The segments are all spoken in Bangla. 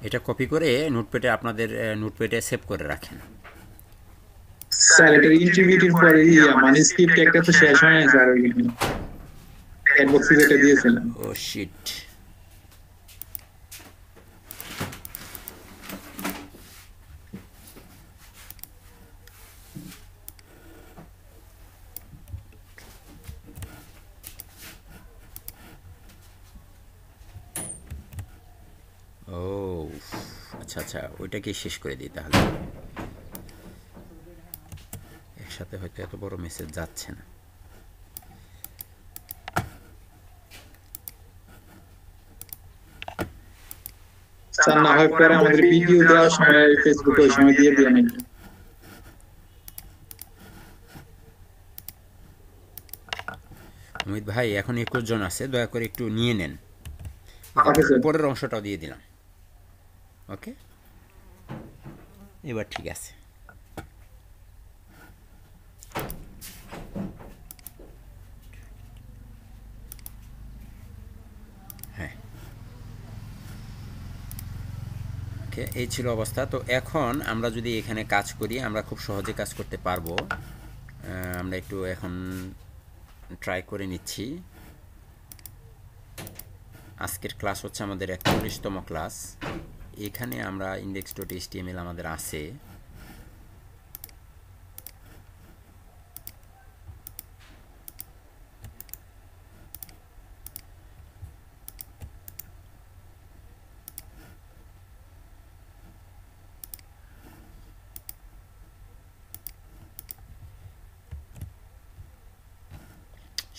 এটা কপি করে নোটপ্যাডে আপনাদের নোটপ্যাডে সেভ করে রাখেন। স্যার এটা ইন্টিগ্রেটেড পরে মানে স্ক্রিপ্ট একটা তো শেষ হয় না স্যার, ওইখানে চ্যাট বক্সে যেটা দিয়েছিলাম। ও শিট। ও আচ্ছা আচ্ছা, ওইটাকে শেষ করে দিই তাহলে। একসাথে হয়তো এত বড় মেসেজ যাচ্ছে না। স্যার না হয় পরে আমাদের ভিডিও দেওয়ার সময় ফেসবুকে ওই সময় দিয়ে দিয়ে নাকি। অমিত ভাই এখন 21 জন আছে, দয়া করে একটু নিয়ে নেন। Okay sir. উপরের অংশটাও দিয়ে দিলাম। ওকে, এবার ঠিক আছে। হ্যাঁ, ওকে, এই ছিল অবস্থা। তো এখন আমরা যদি এখানে কাজ করি, আমরা খুব সহজে কাজ করতে পারবো। আমরা একটু এখন ট্রাই করে নিচ্ছি। আজকের ক্লাস হচ্ছে আমাদের 41তম ক্লাস। এখানে আমরা index.html আমাদের আছে।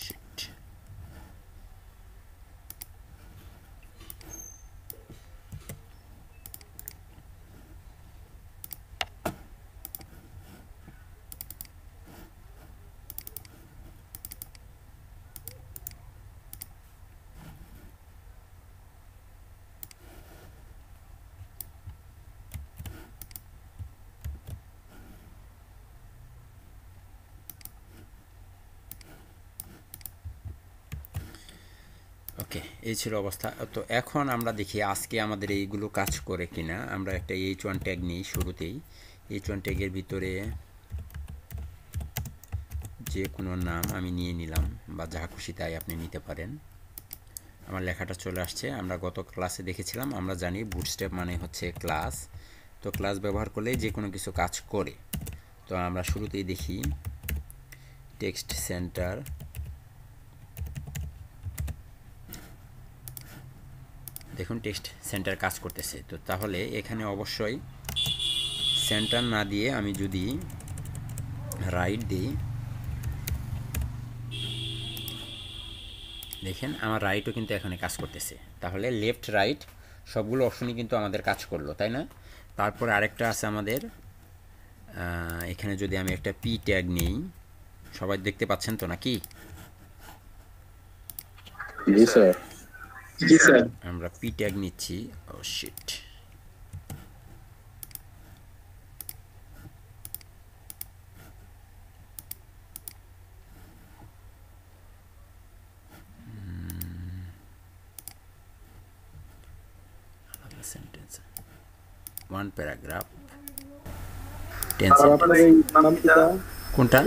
Shit. ওকে, এই ছিল অবস্থা। তো এখন আমরা দেখি আজকে আমাদের এইগুলো কাজ করে কিনা। আমরা একটা h1 ট্যাগ নিই শুরুতেই। h1 ট্যাগের ভিতরে যে কোনো নাম আমি নিয়ে নিলাম, বা যা খুশি তাই আপনি নিতে পারেন। আমার লেখাটা চলে আসছে। আমরা গত ক্লাসে দেখেছিলাম, আমরা জানি বুটস্ট্র্যাপ মানে হচ্ছে ক্লাস। তো ক্লাস ব্যবহার করলে যে কোনো কিছু কাজ করে। তো আমরা শুরুতেই দেখি টেক্সট সেন্টার। দেখুন টেক্সট সেন্টার কাজ করতেছে। তো তাহলে এখানে অবশ্যই সেন্টার না দিয়ে আমি যদি রাইট দিই, দেখেন আমার রাইটও কিন্তু এখানে কাজ করতেছে। তাহলে লেফট রাইট সবগুলো অপশনই কিন্তু আমাদের কাজ করলো, তাই না? তারপর আরেকটা আছে আমাদের, এখানে যদি আমি একটা পি ট্যাগ নিই, সবাই দেখতে পাচ্ছেন তো নাকি? জি স্যার। জি স্যার। আমরা পি ট্যাগ নিচ্ছি। ও sheet. Sentence, one paragraph, ten আর আপনার সেন্টেন্স। এই নামটা কোনটা?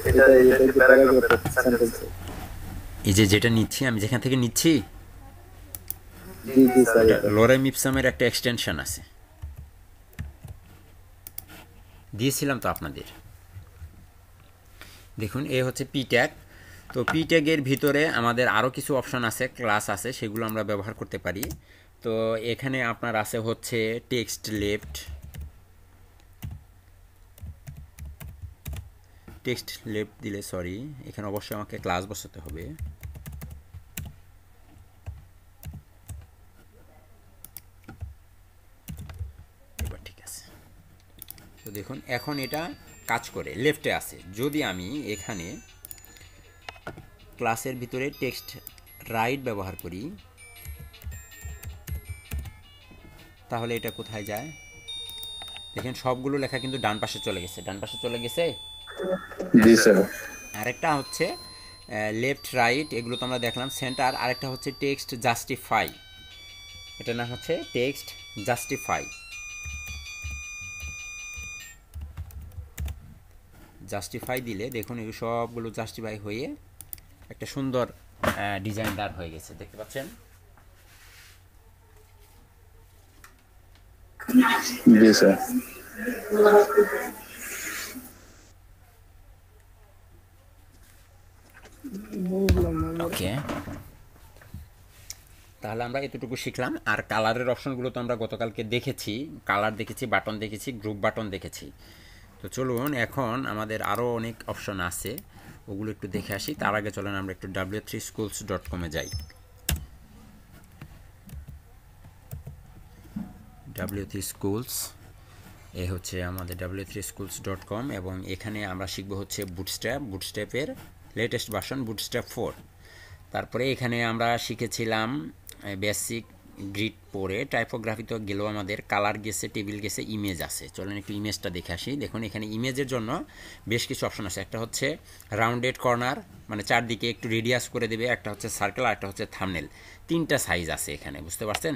এটা এটা যে প্যারাগ্রাফ সেন্টেন্স। এই যে যেটা নিচ্ছি, আমি যেখান থেকে নিচ্ছি, জি জি স্যার। এটা এটা লোরেম ইপসামের একটা এক্সটেনশন আছে, দিয়েছিলাম তো আপনাদের। দেখুন এ হচ্ছে পি ট্যাগ। তো পি ট্যাগের ভিতরে আমাদের আরও কিছু অপশন আছে, ক্লাস আছে, সেগুলো আমরা ব্যবহার করতে পারি। তো এখানে আপনার আছে হচ্ছে টেক্সট লেফট। টেক্সট লেফট দিলে, সরি, এখানে অবশ্যই আমাকে ক্লাস বসাতে হবে। এবার ঠিক আছে। তো দেখুন এখন এটা কাজ করে, লেফটে আছে। যদি আমি এখানে ক্লাসের ভিতরে টেক্সট রাইট ব্যবহার করি, তাহলে এটা কোথায় যায়? দেখেন সবগুলো লেখা কিন্তু ডান পাশে চলে গেছে, ডান পাশে চলে গেছে। জি স্যার। আরেকটা হচ্ছে লেফট রাইট, এগুলো তো আমরা দেখলাম। সেন্টার, আরেকটা হচ্ছে টেক্সট জাস্টিফাই, এটার নাম হচ্ছে টেক্সট জাস্টিফাই, জাস্টিফাই দিলে দেখুন এই সবগুলো জাস্টিফাই হয়ে একটা সুন্দর ডিজাইনদার হয়ে গেছে, দেখতে পাচ্ছেন। জি স্যার। ওকে, তাহলে আমরা এতটুকু শিখলাম। আর কালারের অপশনগুলো তো আমরা গতকালকে দেখেছি, কালার দেখেছি, বাটন দেখেছি, গ্রুপ বাটন দেখেছি। তো চলুন এখন আমাদের আরও অনেক অপশন আছে, ওগুলো একটু দেখে আসি। তার আগে চলেন আমরা একটু w3schools.com এ যাই। w3schools এ হচ্ছে আমাদের w3schools.com, এবং এখানে আমরা শিখবো হচ্ছে বুটস্ট্র্যাপ, বুটস্ট্র্যাপের লেটেস্ট ভার্সন বুটস্ট্র্যাপ 4। তারপরে এখানে আমরা শিখেছিলাম বেসিক গ্রিড পরে, টাইপোগ্রাফি তো গেলেও আমাদের, কালার গেছে, টেবিল গেছে, ইমেজ আছে। চলেন একটু ইমেজটা দেখে আসি। দেখুন এখানে ইমেজের জন্য বেশ কিছু অপশন আছে। একটা হচ্ছে রাউন্ডেড কর্নার, মানে চারদিকে একটু রেডিয়াস করে দেবে, একটা হচ্ছে সার্কেল, আর একটা হচ্ছে থাম্বনেল। 3টা সাইজ আছে এখানে, বুঝতে পারছেন।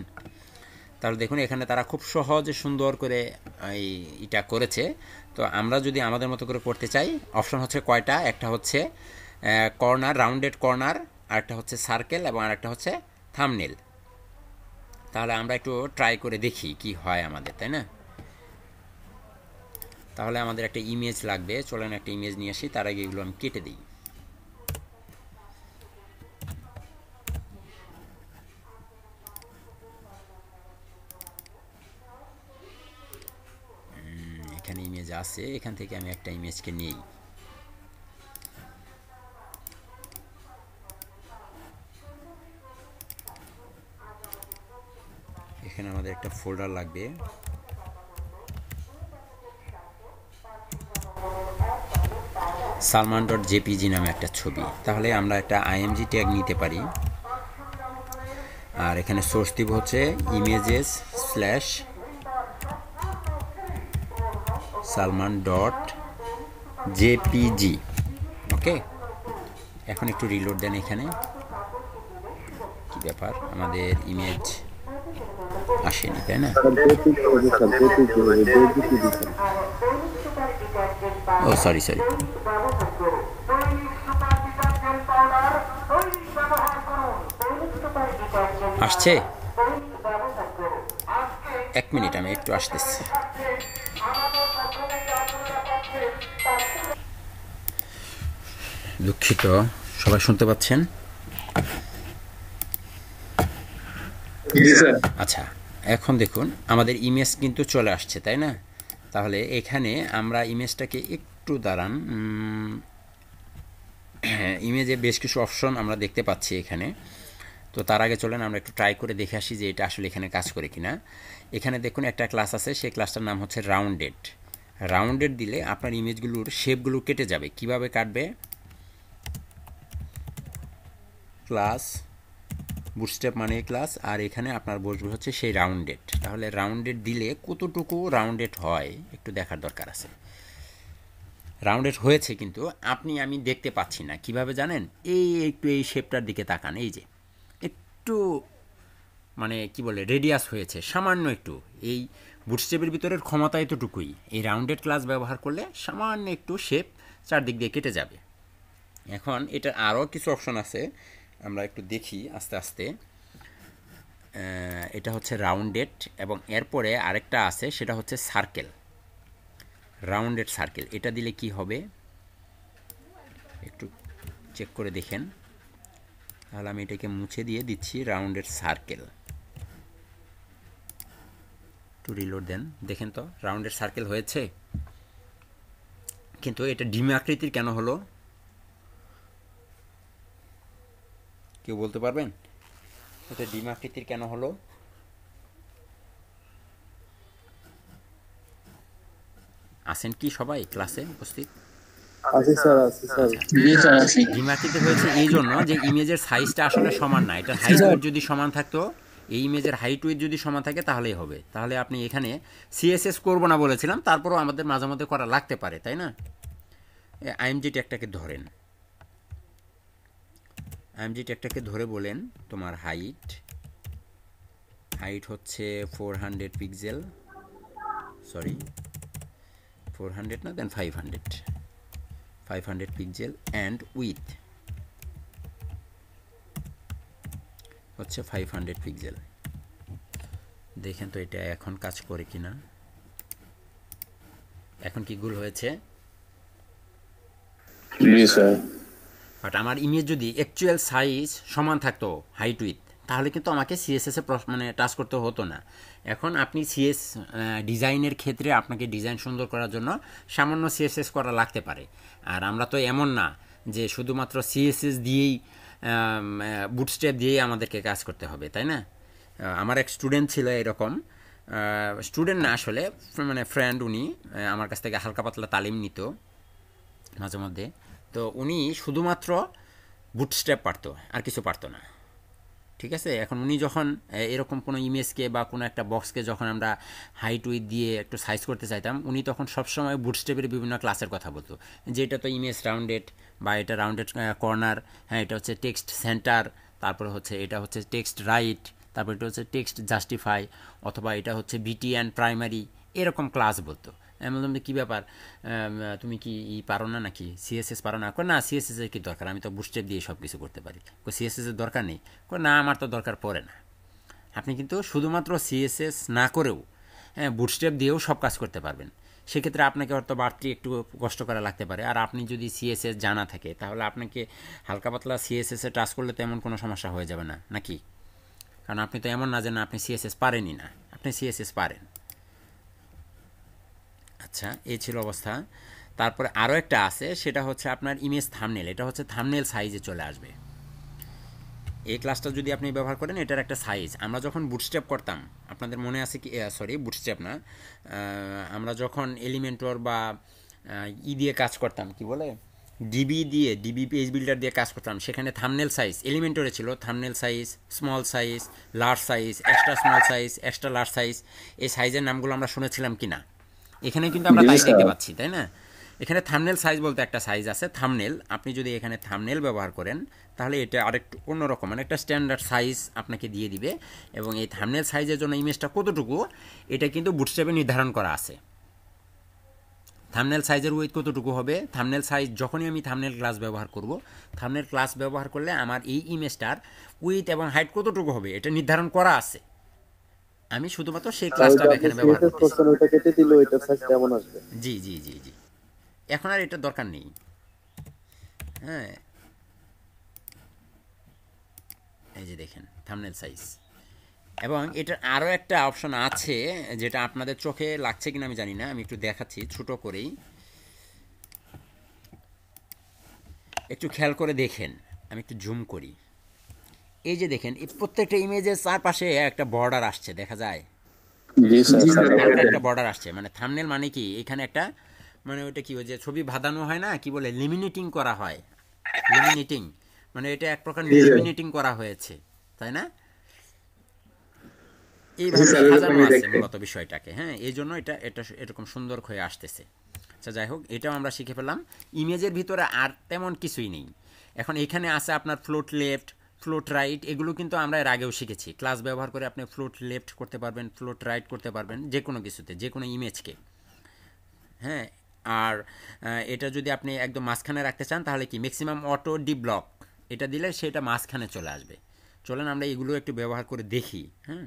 তাহলে দেখুন এখানে তারা খুব সহজ সুন্দর করে এটা করেছে। তো আমরা যদি আমাদের মতো করে করতে চাই, অপশন হচ্ছে কয়টা, একটা হচ্ছে কর্নার, রাউন্ডেড কর্নার, আরেকটা হচ্ছে সার্কেল, এবং আরেকটা হচ্ছে থাম্বনেল। তাহলে আমরা একটু ট্রাই করে দেখি কি হয় আমাদের, তাই না। তাহলে আমাদের একটা ইমেজ লাগবে, চলেন একটা ইমেজ নিয়ে আসি। তার আগে এগুলো আমি কেটে দিই। এখানে ইমেজ আছে, এখান থেকে আমি একটা ইমেজকে নিই। এখানে আমাদের একটা ফোল্ডার লাগবে। salman.jpg নামে একটা ছবি। তাহলে আমরা একটা img ট্যাগ নিতে পারি, আর এখানে সোর্স দিব হচ্ছে ইমেজেস স্ল্যাশ salman.jpg। ওকে, এখন একটু রিলোড দেন। এখানে কি ব্যাপার, আমাদের ইমেজ আসেনি, তাই না। ও সরি, আসছে, 1 মিনিট, আমি একটু আসতেছি। দুঃখিত, সবাই শুনতে পাচ্ছেন? আচ্ছা, এখন দেখুন আমাদের ইমেজ কিন্তু চলে আসছে, তাই না। তাহলে এখানে আমরা ইমেজটাকে একটু দাঁড়ান, ইমেজে বেশ কিছু অপশন আমরা দেখতে পাচ্ছি এখানে। তো তার আগে চলেন আমরা একটু ট্রাই করে দেখে আসি যে এটা আসলে এখানে কাজ করে কিনা। এখানে দেখুন একটা ক্লাস আছে, সেই ক্লাসটার নাম হচ্ছে রাউন্ডেড। রাউন্ডেড দিলে আপনার ইমেজগুলোর শেপগুলো কেটে যাবে। কিভাবে কাটবে, ক্লাস, বুটস্ট্র্যাপ মানে ক্লাস, আর এখানে আপনার বসবে হচ্ছে সেই রাউন্ডেড। তাহলে রাউন্ডেড দিলে কতটুকু রাউন্ডেড হয় একটু দেখার দরকার আছে। রাউন্ডেড হয়েছে কিন্তু আমি দেখতে পাচ্ছি না। কিভাবে জানেন, একটু এই শেপটার দিকে তাকান, এই যে একটু মানে কি বলে রেডিয়াস হয়েছে সামান্য একটু। এই বুটস্ট্র্যাপের ভিতরের ক্ষমতা এতটুকুই, এই রাউন্ডেড ক্লাস ব্যবহার করলে সামান্য একটু শেপ চারদিক দিয়ে কেটে যাবে। এখন এটা আরও কিছু অপশন আছে, আমরা একটু দেখি আস্তে আস্তে। এটা হচ্ছে রাউন্ডেড, এবং এরপরে আরেকটা আছে, সেটা হচ্ছে সার্কেল, রাউন্ডেড সার্কেল। এটা দিলে কি হবে একটু চেক করে দেখেন। তাহলে আমি এটাকে মুছে দিয়ে দিচ্ছি রাউন্ডেড সার্কেল। একটু রিলোড দেন, দেখেন তো রাউন্ডেড সার্কেল হয়েছে। কিন্তু এটা ডিম আকৃতির কেন হলো, কেউ বলতে পারবেন এটা ডিম আকৃতির কেন হলো? আছেন কি সবাই ক্লাসে উপস্থিত? ডিম আকৃতির হয়েছে এই জন্য যে ইমেজের সাইজটা আসলে সমান না। এটার হাইট উইডথ যদি সমান থাকতো, এই ইমেজের হাইট উইডথ যদি সমান থাকে তাহলেই হবে। তাহলে আপনি এখানে সিএসএস করবো না বলেছিলাম, তারপরও আমাদের মাঝে মধ্যে করা লাগতে পারে, তাই না। আইএমজি ট্যাগটাকে ধরেন, আইএমজি ট্যাগটাকে ধরে বলেন তোমার হাইট হচ্ছে 400 পিক্সেল, সরি 400 না, দেন 500 পিক্সেল, অ্যান্ড উইথ হচ্ছে 500 পিক্সেল। দেখেন তো এটা এখন কাজ করে কিনা। এখন কি ভুল হয়েছে? জি স্যার। বাট আমার ইমেজ যদি অ্যাকচুয়াল সাইজ সমান থাকতো হাইট উইথ, তাহলে কিন্তু আমাকে সিএসএস এ মানে টাচ করতে হতো না। এখন আপনি ডিজাইনের ক্ষেত্রে আপনাকে ডিজাইন সুন্দর করার জন্য সামান্য সিএসএস করা লাগতে পারে। আর আমরা তো এমন না যে শুধুমাত্র সিএসএস দিয়েই বুটস্ট্র্যাপ দিয়েই আমাদেরকে কাজ করতে হবে, তাই না? আমার এক স্টুডেন্ট ছিল এরকম, স্টুডেন্ট না আসলে, মানে ফ্রেন্ড, উনি আমার কাছ থেকে হালকা পাতলা তালিম নিত মাঝে মধ্যে। তো উনি শুধুমাত্র বুটস্ট্র্যাপ পারতো, আর কিছু পারতো না, ঠিক আছে? এখন উনি যখন এরকম কোনো ইমেজকে বা কোনো একটা বক্সকে যখন আমরা হাইট উইথ দিয়ে একটু সাইজ করতে চাইতাম, উনি তখন সবসময় বুটস্ট্র্যাপের বিভিন্ন ক্লাসের কথা বলতো, যে এটা তো ইমেজ রাউন্ডেড, বা এটা রাউন্ডেড কর্নার, হ্যাঁ এটা হচ্ছে টেক্সট সেন্টার, তারপরে হচ্ছে এটা হচ্ছে টেক্সট রাইট, তারপর এটা হচ্ছে টেক্সট জাস্টিফাই, অথবা এটা হচ্ছে বিটি অ্যান্ড প্রাইমারি, এরকম ক্লাস বলতো। আমি বললাম কী ব্যাপার, তুমি কি পারো না নাকি, সিএসএস পারো না? না, সিএসএস এর কি দরকার, আমি তো বুটস্ট্র্যাপ দিয়ে সব কিছু করতে পারি। সিএসএস এর দরকার নেই। না, আমার তো দরকার পড়ে না। আপনি কিন্তু শুধুমাত্র সিএসএস না করেও বুটস্ট্র্যাপ দিয়েও সব কাজ করতে পারবেন। সেক্ষেত্রে আপনাকে হয়তো বাড়তি একটু কষ্ট করা লাগতে পারে। আর আপনি যদি সিএসএস জানা থাকে, তাহলে আপনাকে হালকা পাতলা সিএসএস এ টাচ করলে তো এমন কোনো সমস্যা হয়ে যাবে না, নাকি? কারণ আপনি তো এমন না যে না আপনি সিএসএস পারেনই না, আপনি সিএসএস পারেন। আচ্ছা, এই ছিল অবস্থা। তারপরে আরও একটা আছে, সেটা হচ্ছে আপনার ইমেজ থাম্বনেল। এটা হচ্ছে থাম্বনেল সাইজে চলে আসবে। এই ক্লাসটা যদি আপনি ব্যবহার করেন, এটার একটা সাইজ। আমরা যখন বুটস্ট্র্যাপ করতাম, আপনাদের মনে আছে কি, সরি বুটস্ট্র্যাপ না, আমরা যখন এলিমেন্টর বা দিয়ে কাজ করতাম, কি বলে, ডিবি পেজ বিল্ডার দিয়ে কাজ করতাম, সেখানে থাম্বনেল সাইজ এলিমেন্টরে ছিল thumbnail size, small size, large size, extra small size, extra large size. এই সাইজের নামগুলো আমরা শুনেছিলাম কি না? এখানে কিন্তু আমরা তাই দেখতে পাচ্ছি, তাই না? এখানে থাম্বনেল সাইজ বলতে একটা সাইজ আছে, থাম্বনেল। আপনি যদি এখানে থাম্বনেল ব্যবহার করেন, তাহলে এটা আরেকটু অন্যরকম, মানে একটা স্ট্যান্ডার্ড সাইজ আপনাকে দিয়ে দিবে। এবং এই থাম্বনেল সাইজের জন্য ইমেজটা কতটুকু, এটা কিন্তু বুটস্ট্র্যাপে নির্ধারণ করা আছে। থাম্বনেল সাইজের উইথ কতটুকু হবে, থাম্বনেল সাইজ যখনই আমি থাম্বনেল ক্লাস ব্যবহার করব, থাম্বনেল ক্লাস ব্যবহার করলে আমার এই ইমেজটার উইথ এবং হাইট কতটুকু হবে এটা নির্ধারণ করা আছে। আমি শুধুমাত্র সেই ক্লাসটা এখানে ব্যবহার করতেছি। ওটা কেটে দিলে ওইটা সাইজ কেমন আসবে? জি জি জি জি, এখন আর এটা দরকার নেই। হ্যাঁ, এই যে দেখেন থাম্বনেল সাইজ। এবং এটার আরও একটা অপশন আছে, যেটা আপনাদের চোখে লাগছে কিনা আমি জানি না, আমি একটু দেখাচ্ছি ছোট করেই, একটু খেয়াল করে দেখেন। আমি একটু জুম করি। এই যে দেখেন, এই প্রত্যেকটা ইমেজের চারপাশে একটা বর্ডার আসছে, দেখা যায় একটা বর্ডার আসছে। মানে থাম্বনেল মানে কি, এখানে একটা, মানে ওইটা কি, ওই যে ছবি বাঁধানো হয় না, কি বলে, লেমিনেটিং করা হয়, লেমিনেটিং, মানে এটা এক প্রকার লেমিনেটিং করা হয়েছে, তাই না? এইভাবে সাজানো আছে মূলত বিষয়টাকে। হ্যাঁ, এই জন্য এটা এটা এরকম সুন্দর হয়ে আসতেছে। আচ্ছা, যাই হোক, এটাও আমরা শিখে ফেললাম। ইমেজের ভিতরে আর তেমন কিছুই নেই। এখন এখানে আছে আপনার ফ্লোট লেফট, ফ্লোট রাইট, এগুলো কিন্তু আমরা এর আগেও শিখেছি। ক্লাস ব্যবহার করে আপনি ফ্লোট লেফট করতে পারবেন, ফ্লোট রাইট করতে পারবেন, যে কোনো কিছুতে, যে কোনো ইমেজকে। হ্যাঁ, আর এটা যদি আপনি একদম মাঝখানে রাখতে চান, তাহলে কি ম্যাক্সিমাম অটো ডি ব্লক, এটা দিলে সেটা মাঝখানে চলে আসবে। চলেন আমরা এগুলো একটু ব্যবহার করে দেখি। হ্যাঁ,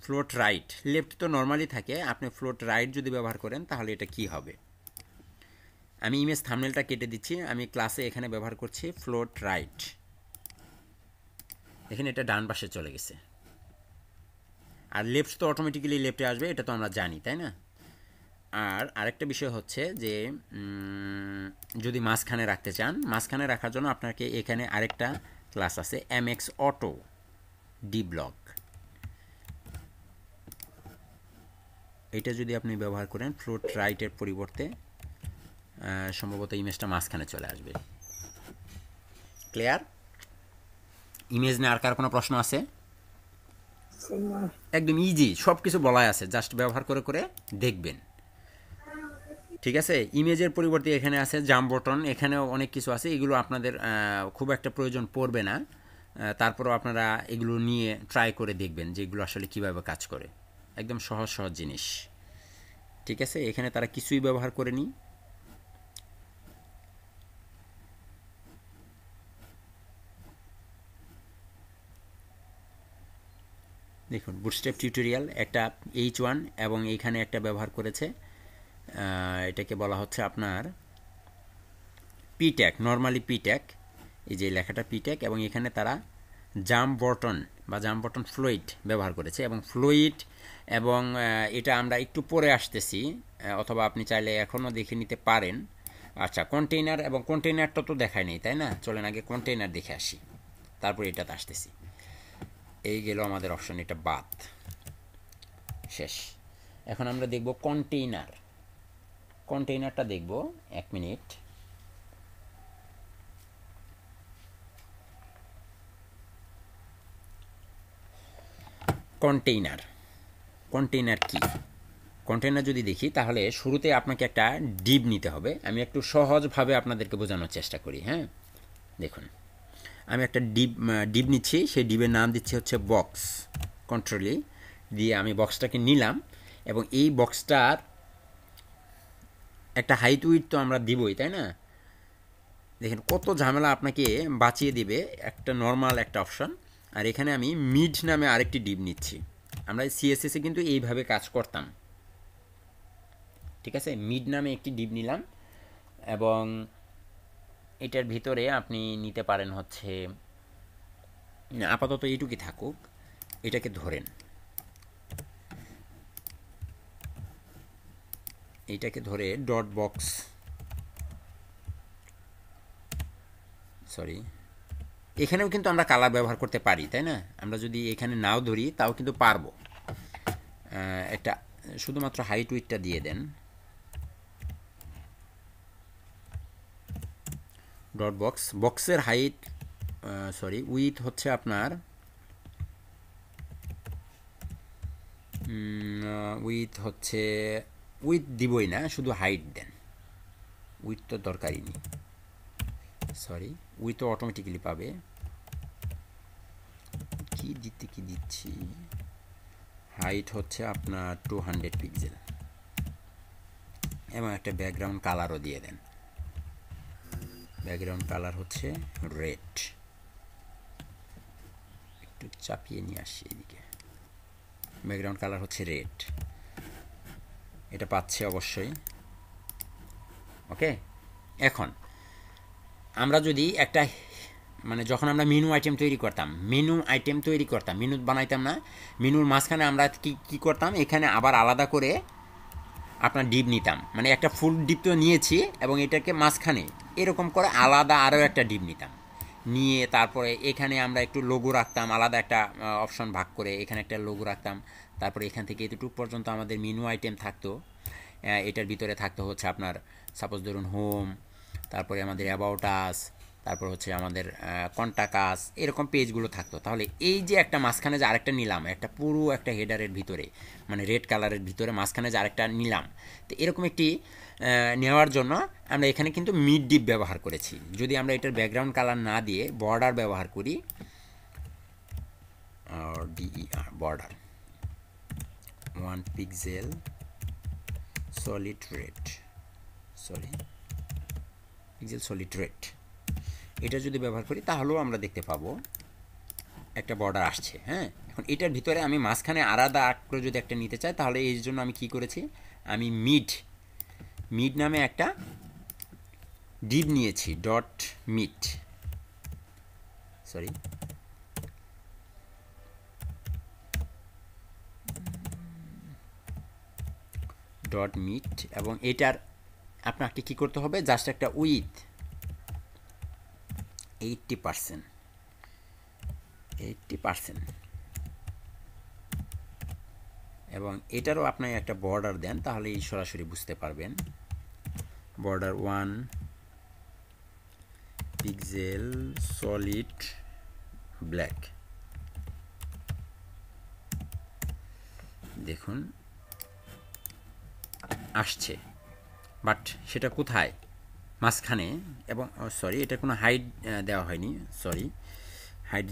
ফ্লোট রাইট, লেফট তো নর্মালি থাকে, আপনি ফ্লোট রাইট যদি ব্যবহার করেন, তাহলে এটা কি হবে। আমি ইমেজ থাম্বনেলটা কেটে দিচ্ছি, আমি ক্লাসে এখানে ব্যবহার করছি ফ্লোট রাইট। এখানে এটা ডান পাশে চলে গেছে। আর লেফট তো অটোমেটিক্যালি লেফটে আসবে, এটা তো আমরা জানি, তাই না? আর আরেকটা বিষয় হচ্ছে যে যদি মাঝখানে রাখতে চান, মাঝখানে রাখার জন্য আপনাকে এখানে আরেকটা ক্লাস আছে, এমএক্স অটো ডি ব্লক। এটা যদি আপনি ব্যবহার করেন, ফ্লোট রাইটের পরিবর্তে সম্ভবত ইমেজটা মাঝখানে চলে আসবে। ক্লিয়ার? ইমেজ নিয়ে আর কার কোনো প্রশ্ন আছে? একদম ইজি, সব কিছু বলাই আছে, জাস্ট ব্যবহার করে করে দেখবেন। ঠিক আছে, ইমেজের পরিবর্তে এখানে আছে জাম্প বটন, এখানেও অনেক কিছু আছে, এগুলো আপনাদের খুব একটা প্রয়োজন পড়বে না। তারপরও আপনারা এগুলো নিয়ে ট্রাই করে দেখবেন যে এগুলো আসলে কীভাবে কাজ করে। একদম সহজ সহজ জিনিস, ঠিক আছে। এখানে তারা কিছুই ব্যবহার করেনি। দেখুন বুটস্ট্র্যাপ টিউটোরিয়াল একটা H1 এবং এইখানে একটা ব্যবহার করেছে, এটাকে বলা হচ্ছে আপনার পিট্যাগ, নর্মালি পিট্যাগ, এই যে লেখাটা পিট্যাগ, এবং এখানে তারা জাম্প বটন বা জাম্প বটন ফ্লুইড ব্যবহার করেছে। এবং ফ্লুইড এবং এটা আমরা একটু পরে আসতেছি, অথবা আপনি চাইলে এখনও দেখে নিতে পারেন। আচ্ছা, কন্টেইনার এবং কন্টেইনারটা তো দেখায় নেই, তাই না? চলেন আগে কন্টেইনার দেখে আসি, তারপর এটাতে আসতেছি। এই গেল আমাদের অপশন, এটা বাদ, শেষ। এখন আমরা দেখব কন্টেইনার, কন্টেইনারটা দেখব, 1 মিনিট। কন্টেইনার, কন্টেইনার কি? কন্টেইনার যদি দেখি তাহলে শুরুতে আপনাকে একটা ডিব নিতে হবে। আমি একটু সহজভাবে আপনাদেরকে বোঝানোর চেষ্টা করি, হ্যাঁ। দেখুন, আমি একটা ডিব নিচ্ছি, সেই ডিবের নাম দিচ্ছি হচ্ছে বক্স, কন্ট্রোলি দিয়ে আমি বক্সটাকে নিলাম, এবং এই বক্সটার একটা হাইট উইথ তো আমরা দিবই, তাই না? দেখেন কত ঝামেলা আপনাকে বাঁচিয়ে দিবে একটা নর্মাল একটা অপশন। আর এখানে আমি মিড নামে আরেকটি ডিব নিচ্ছি। আমরা সিএসএসে কিন্তু এইভাবে কাজ করতাম, ঠিক আছে। মিড নামে একটি ডিব নিলাম, এবং এটার ভিতরে আপনি নিতে পারেন হচ্ছে, আপাতত এইটুকুই থাকুক, এটাকে ধরেন, এইটাকে ধরে ডট বক্স, সরি, এখানেও কিন্তু আমরা কালার ব্যবহার করতে পারি, তাই না? আমরা যদি এখানে নাও ধরি তাও কিন্তু পারবো। একটা শুধুমাত্র হাইট উইথটা দিয়ে দেন, ডট বক্স, বক্সের হাইট সরি উইথ হচ্ছে আপনার উইথ হচ্ছে, উইথ দিবই না, শুধু হাইট দেন, উইথ তো দরকারই নেই, সরি, উইথ তো অটোমেটিক্যালি পাবে। কি দিচ্ছি, হাইট হচ্ছে আপনার 200 পিক্সেল, এবং একটা ব্যাকগ্রাউন্ড কালারও দিয়ে দেন। ব্যাকগ্রাউন্ড কালার হচ্ছে রেড, একটু চাপিয়ে নিয়ে আসছি এদিকে। ব্যাকগ্রাউন্ড কালার হচ্ছে রেড, এটা পাচ্ছে অবশ্যই, ওকে। এখন আমরা যদি একটা, মানে যখন আমরা মেনু আইটেম তৈরি করতাম, মেনু বানাইতাম না, মেনুর মাঝখানে আমরা কি করতাম, এখানে আবার আলাদা করে আপনার ডিপ নিতাম, মানে একটা ফুল ডিপ তো নিয়েছি, এবং এটাকে মাঝখানে এরকম করে আলাদা আরও একটা ডিপ নিতাম, নিয়ে তারপরে এখানে আমরা একটু লোগো রাখতাম, আলাদা একটা অপশন ভাগ করে এখানে একটা লোগো রাখতাম। তারপরে এখান থেকে এতটুকু পর্যন্ত আমাদের মেনু আইটেম থাকতো। এটার ভিতরে থাকতো হচ্ছে আপনার, সাপোজ ধরুন হোম, তারপরে আমাদের অ্যাবাউট আস, তারপর হচ্ছে আমাদের কন্টাক্ট আস, এরকম পেজগুলো থাকতো। তাহলে এই যে একটা মাঝখানে যে আরেকটা নিলাম, একটা পুরো একটা হেডারের ভিতরে, মানে রেড কালারের ভিতরে মাঝখানে যে আরেকটা নিলাম, তো এরকম একটি নেওয়ার জন্য আমরা এখানে কিন্তু মিড ডিপ ব্যবহার করেছি। যদি আমরা এটার ব্যাকগ্রাউন্ড কালার না দিয়ে বর্ডার ব্যবহার করি, DER border 1 pixel solid red, এটা যদি ব্যবহার করি তাহলেও আমরা দেখতে পাবো একটা বর্ডার আসছে, হ্যাঁ। এখন এটার ভিতরে আমি মাঝখানে আলাদা করে যদি একটা নিতে চাই, তাহলে এই জন্য আমি কি করেছি, আমি মিড নামে একটা ডিপ নিয়েছি, dot mid, sorry, dot mid, এবং এটার আপনাকে কি করতে হবে, জাস্ট একটা উইথ 80%, এবং এটারও আপনি একটা বর্ডার দেন, তাহলে এই সরাসরি বুঝতে পারবেন। বর্ডার 1 পিক্সেল সলিড ব্ল্যাক, দেখুন আসছে, বাট সেটা কোথায়, মাঝখানে, এবং সরি, এটা কোনো হাইট দেওয়া হয়নি, সরি, হাইট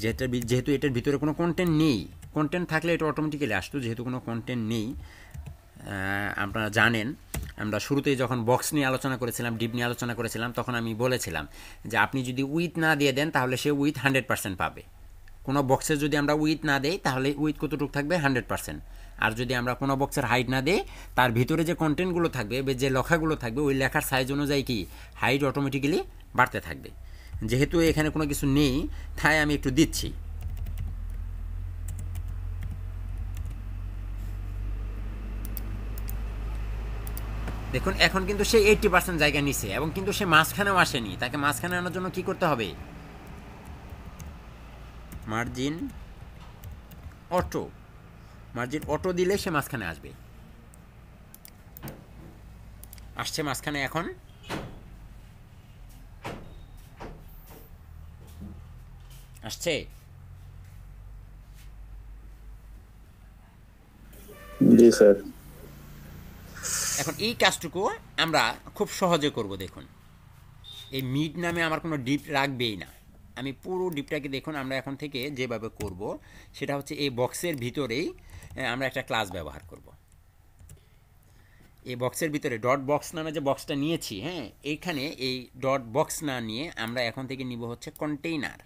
যেহেতু এটার ভিতরে কোনো কন্টেন্ট নেই, কন্টেন্ট থাকলে এটা অটোমেটিক্যালি আসতো, যেহেতু কোনো কন্টেন্ট নেই। আপনারা জানেন আমরা শুরুতেই যখন বক্স নিয়ে আলোচনা করেছিলাম, ডিপ নিয়ে আলোচনা করেছিলাম, তখন আমি বলেছিলাম যে আপনি যদি উইথ না দিয়ে দেন তাহলে সে উইথ 100% পাবে। কোনো বক্সে যদি আমরা উইথ না দেই তাহলে উইথ কতটুকু থাকবে? 100%। আর যদি আমরা কোনো বক্সের হাইট না দিই, তার ভিতরে যে কন্টেন্টগুলো থাকবে, যে লেখাগুলো থাকবে, ওই লেখার সাইজ অনুযায়ী কি হাইট অটোমেটিক্যালি বাড়তে থাকবে। যেহেতু এখানে কোনো কিছু নেই তাই আমি একটু দিচ্ছি। দেখুন এখন কিন্তু সে 80% জায়গা নিছে এবং কিন্তু সে মাঝখানেও আসেনি। তাকে মাঝখানে আনার জন্য কি করতে হবে? মার্জিন অটো দিলে সে মাঝখানে আসবে। আসছে মাঝখানে, এখন আসছে। জি স্যার। এখন এই কাজটুকু আমরা খুব সহজে করব। দেখুন এই মিড নামে আমার কোনো ডিপ রাখবেই না, আমি পুরো ডিপটাকে দেখুন আমরা এখন থেকে যেভাবে করব সেটা হচ্ছে এই বক্সের ভিতরেই আমরা একটা ক্লাস ব্যবহার করব। এই বক্সের ভিতরে ডট বক্স নামে যে বক্সটা নিয়েছি, হ্যাঁ, এইখানে এই ডট বক্স না নিয়ে আমরা এখন থেকে নিব হচ্ছে কন্টেইনার।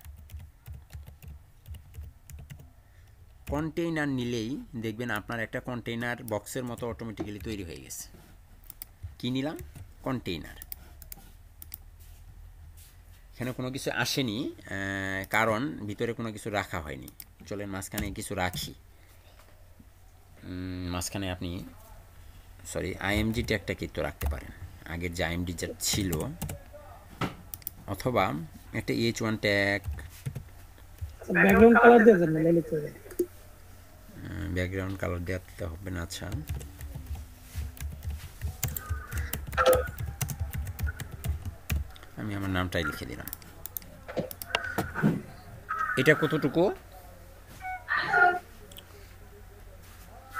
কন্টেইনার নিলেই দেখবেন আপনার একটা কন্টেইনার বক্সের মতো অটোমেটিক্যালি তৈরি হয়ে গেছে। কি নিলাম? কন্টেইনার। এখানে কোনো কিছু আসেনি কারণ ভিতরে কোনো কিছু রাখা হয়নি। চলেন মাঝখানে কিছু রাখি। মাঝখানে আপনি আইএমজি ট্যাগটা কিন্তু রাখতে পারেন, আগের যে আইএমজি যা ছিল, অথবা একটা H1 ট্যাগ। ব্যাকগ্রাউন্ড কালার দিয়ে দেন, নাহলে লিখতে হবে। ব্যাকগ্রাউন্ড কালার দিতে হবে না। আচ্ছা, আমি আমার নামটাই লিখে দিলাম। এটা কতটুকু?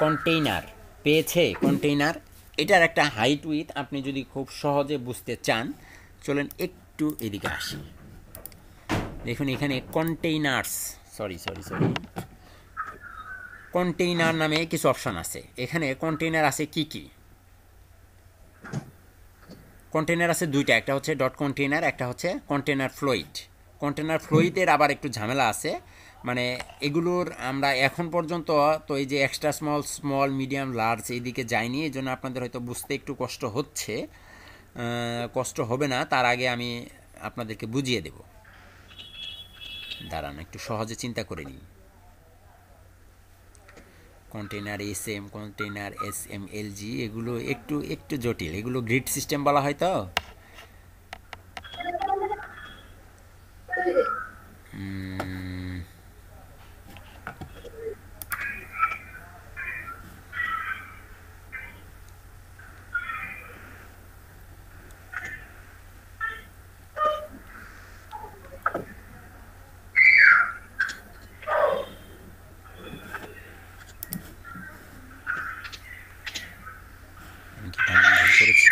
কন্টেইনার পেয়েছে। কন্টেইনার এটার একটা হাইট উইথ আপনি যদি খুব সহজে বুঝতে চান, চলেন একটু এদিকে আসি। দেখুন এখানে কন্টেইনার্স কন্টেইনার নামে কিছু অপশান আছে। এখানে কন্টেইনার আছে কি কি? কন্টেইনার আছে দুইটা, একটা হচ্ছে ডট কন্টেইনার, একটা হচ্ছে কন্টেইনার ফ্লোইড। কন্টেইনার ফ্লোইডের আবার একটু ঝামেলা আছে, মানে এগুলোর আমরা এখন পর্যন্ত তো এই যে এক্সট্রা স্মল মিডিয়াম লার্জ এইদিকে যাইনি, এই জন্য আপনাদের হয়তো বুঝতে একটু কষ্ট হচ্ছে। কষ্ট হবে না, তার আগে আমি আপনাদেরকে বুঝিয়ে দেব। দাঁড়ান একটু সহজে চিন্তা করে নিই। কন্টেইনার SM, কন্টেইনার SMLG, এগুলো একটু জটিল, এগুলো গ্রিড সিস্টেম বলা হয়। তো আমি কি ভুল করেছি?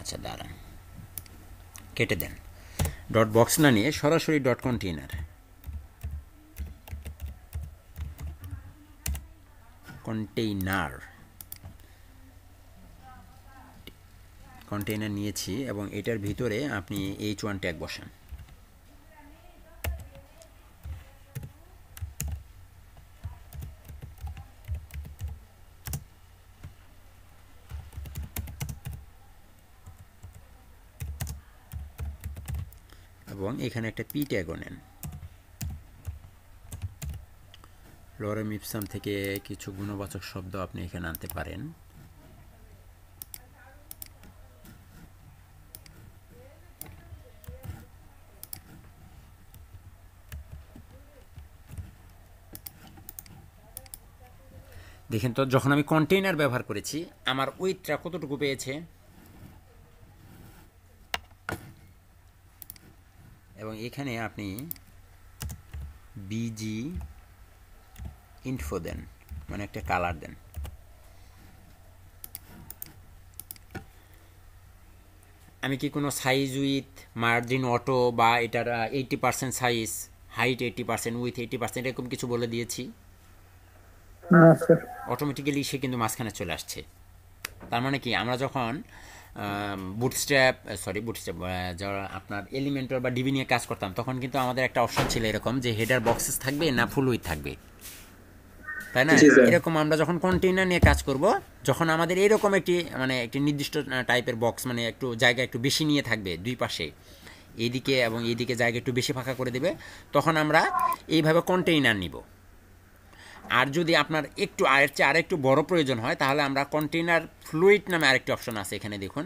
আচ্ছা দাঁড়ান, কেটে দেন। ডট বক্স না নিয়ে সরাসরি ডট কন্টেইনার। কন্টেইনার নিয়েছি এবং এটার ভিতরে আপনি H1 ট্যাগ বসান। এবং এখানে একটা পি ট্যাগও নেন। লরেম ইপসাম থেকে কিছু গুণবাচক শব্দ আপনি এখানে আনতে পারেন। দেখেন তো যখন আমি কন্টেইনার ব্যবহার করেছি আমার উইথটা কতটুকু পেয়েছে, এবং এখানে আপনি BG ইনফো দেন, মানে একটা কালার দেন। আমি কি কোনো সাইজ উইথ মার্জিন অটো বা এটার 80% সাইজ, হাইট 80%, উইথ 80% এরকম কিছু বলে দিয়েছি? না স্যার। অটোমেটিক্যালি সে কিন্তু মাঝখানে চলে আসছে। তার মানে কি, আমরা যখন বুটস্ট্র্যাপ যারা আপনার এলিমেন্টর বা ডিবি নিয়ে কাজ করতাম, তখন কিন্তু আমাদের একটা অপশন ছিল এরকম যে হেডার বক্সেস থাকবে না ফুল উইথ থাকবে, তাই না? জি স্যার। এরকম আমরা যখন কন্টেইনার নিয়ে কাজ করব, যখন আমাদের এরকম একটি নির্দিষ্ট টাইপের বক্স, মানে একটু জায়গা একটু বেশি নিয়ে থাকবে দুই পাশে, এইদিকে এবং এইদিকে জায়গা একটু বেশি ফাঁকা করে দেবে, তখন আমরা এইভাবে কন্টেইনার নিব। আর যদি আপনার একটু আরেকটু বড় প্রয়োজন হয়, তাহলে আমরা কন্টেইনার ফ্লুইড নামে আরেকটি অপশন আছে, এখানে দেখুন,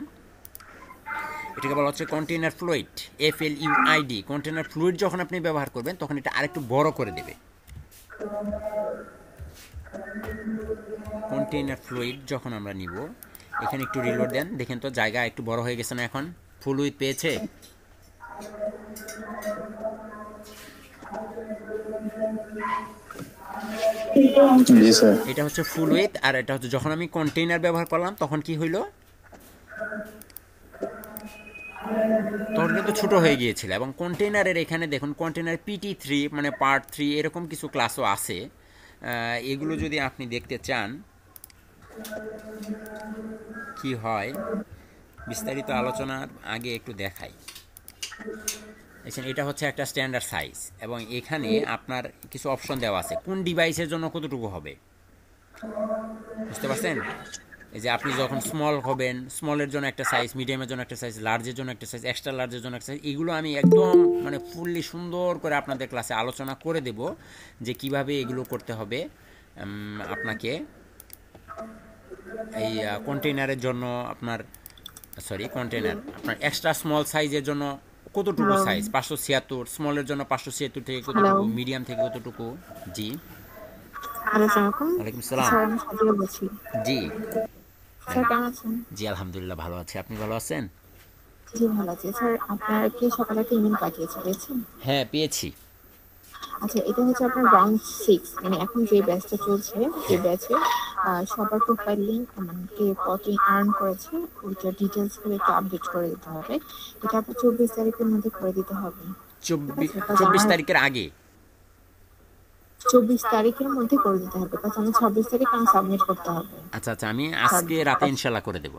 এটাকে বলা হচ্ছে container fluid, FLUID। Container fluid যখন আপনি ব্যবহার করবেন, তখন এটা আরেকটু বড় করে দেবে। কন্টেইনার ফ্লুইড যখন আমরা নিব, এখানে একটু রিলোড দেন, দেখেন তো জায়গা একটু বড় হয়ে গেছে না? এখন ফুল উইথ পেয়েছে। জি স্যার। এটা হচ্ছে ফুল উইথ, আর এটা হচ্ছে যখন আমি কন্টেইনার ব্যবহার করলাম তখন কি হইলো, তখন কিন্তু ছোট হয়ে গিয়েছিল। এবং কন্টেইনারের এখানে দেখুন, কন্টেইনার PT3 মানে পার্ট 3 এরকম কিছু ক্লাসও আছে। এগুলো যদি আপনি দেখতে চান কি হয়, বিস্তারিত আলোচনার আগে একটু দেখাই। দেখছেন, এটা হচ্ছে একটা স্ট্যান্ডার্ড সাইজ, এবং এখানে আপনার কিছু অপশন দেওয়া আছে কোন ডিভাইসের জন্য কতটুকু হবে, বুঝতে পারছেন? এই যে আপনি যখন স্মল হবেন, স্মলের জন্য একটা সাইজ, মিডিয়ামের জন্য একটা সাইজ, লার্জের জন্য একটা সাইজ, এক্সট্রা লার্জের জন্য একটা সাইজ, এগুলো আমি একদম মানে ফুললি সুন্দর করে আপনাদের ক্লাসে আলোচনা করে দেব যে কিভাবে এগুলো করতে হবে। আপনাকে এই কন্টেইনারের জন্য আপনার এক্সট্রা স্মল সাইজের জন্য কতটুকু সাইজ, 576, স্মলের জন্য 576 থেকে কতটুকু, মিডিয়াম থেকে কতটুকু। জি, ওয়ালাইকুম সালাম। জি স্যার কেমন আছেন? জি, আলহামদুলিল্লাহ ভালো আছি। আপনি ভালো আছেন? জি ভালো আছি স্যার। আপনার কি সকালে একটা ইমেল পাঠিয়েছে, পেয়েছেন? হ্যাঁ, পেয়েছি। আচ্ছা, এটা হচ্ছে আপনার রাউন্ড 6, মানে এখন যে ব্যাচটা চলছে, সেই হ্যাঁ, ব্যাচে সবার প্রোফাইল লিঙ্ক মানে কে কত আর্ন করেছে ওইটার ডিটেলস গুলো একটু আপডেট করে দিতে হবে। এটা আপনার 24 তারিখের মধ্যে করে দিতে হবে, ঠিক আছে? 24 তারিখের আগে। 24 তারিখের মধ্যে করে দিতে হবে, কারণ আমি 26 তারিখ আমার সাবমিট করতে হবে। আচ্ছা আচ্ছা, আমি আজকে রাতে ইনশাল্লাহ করে দেব।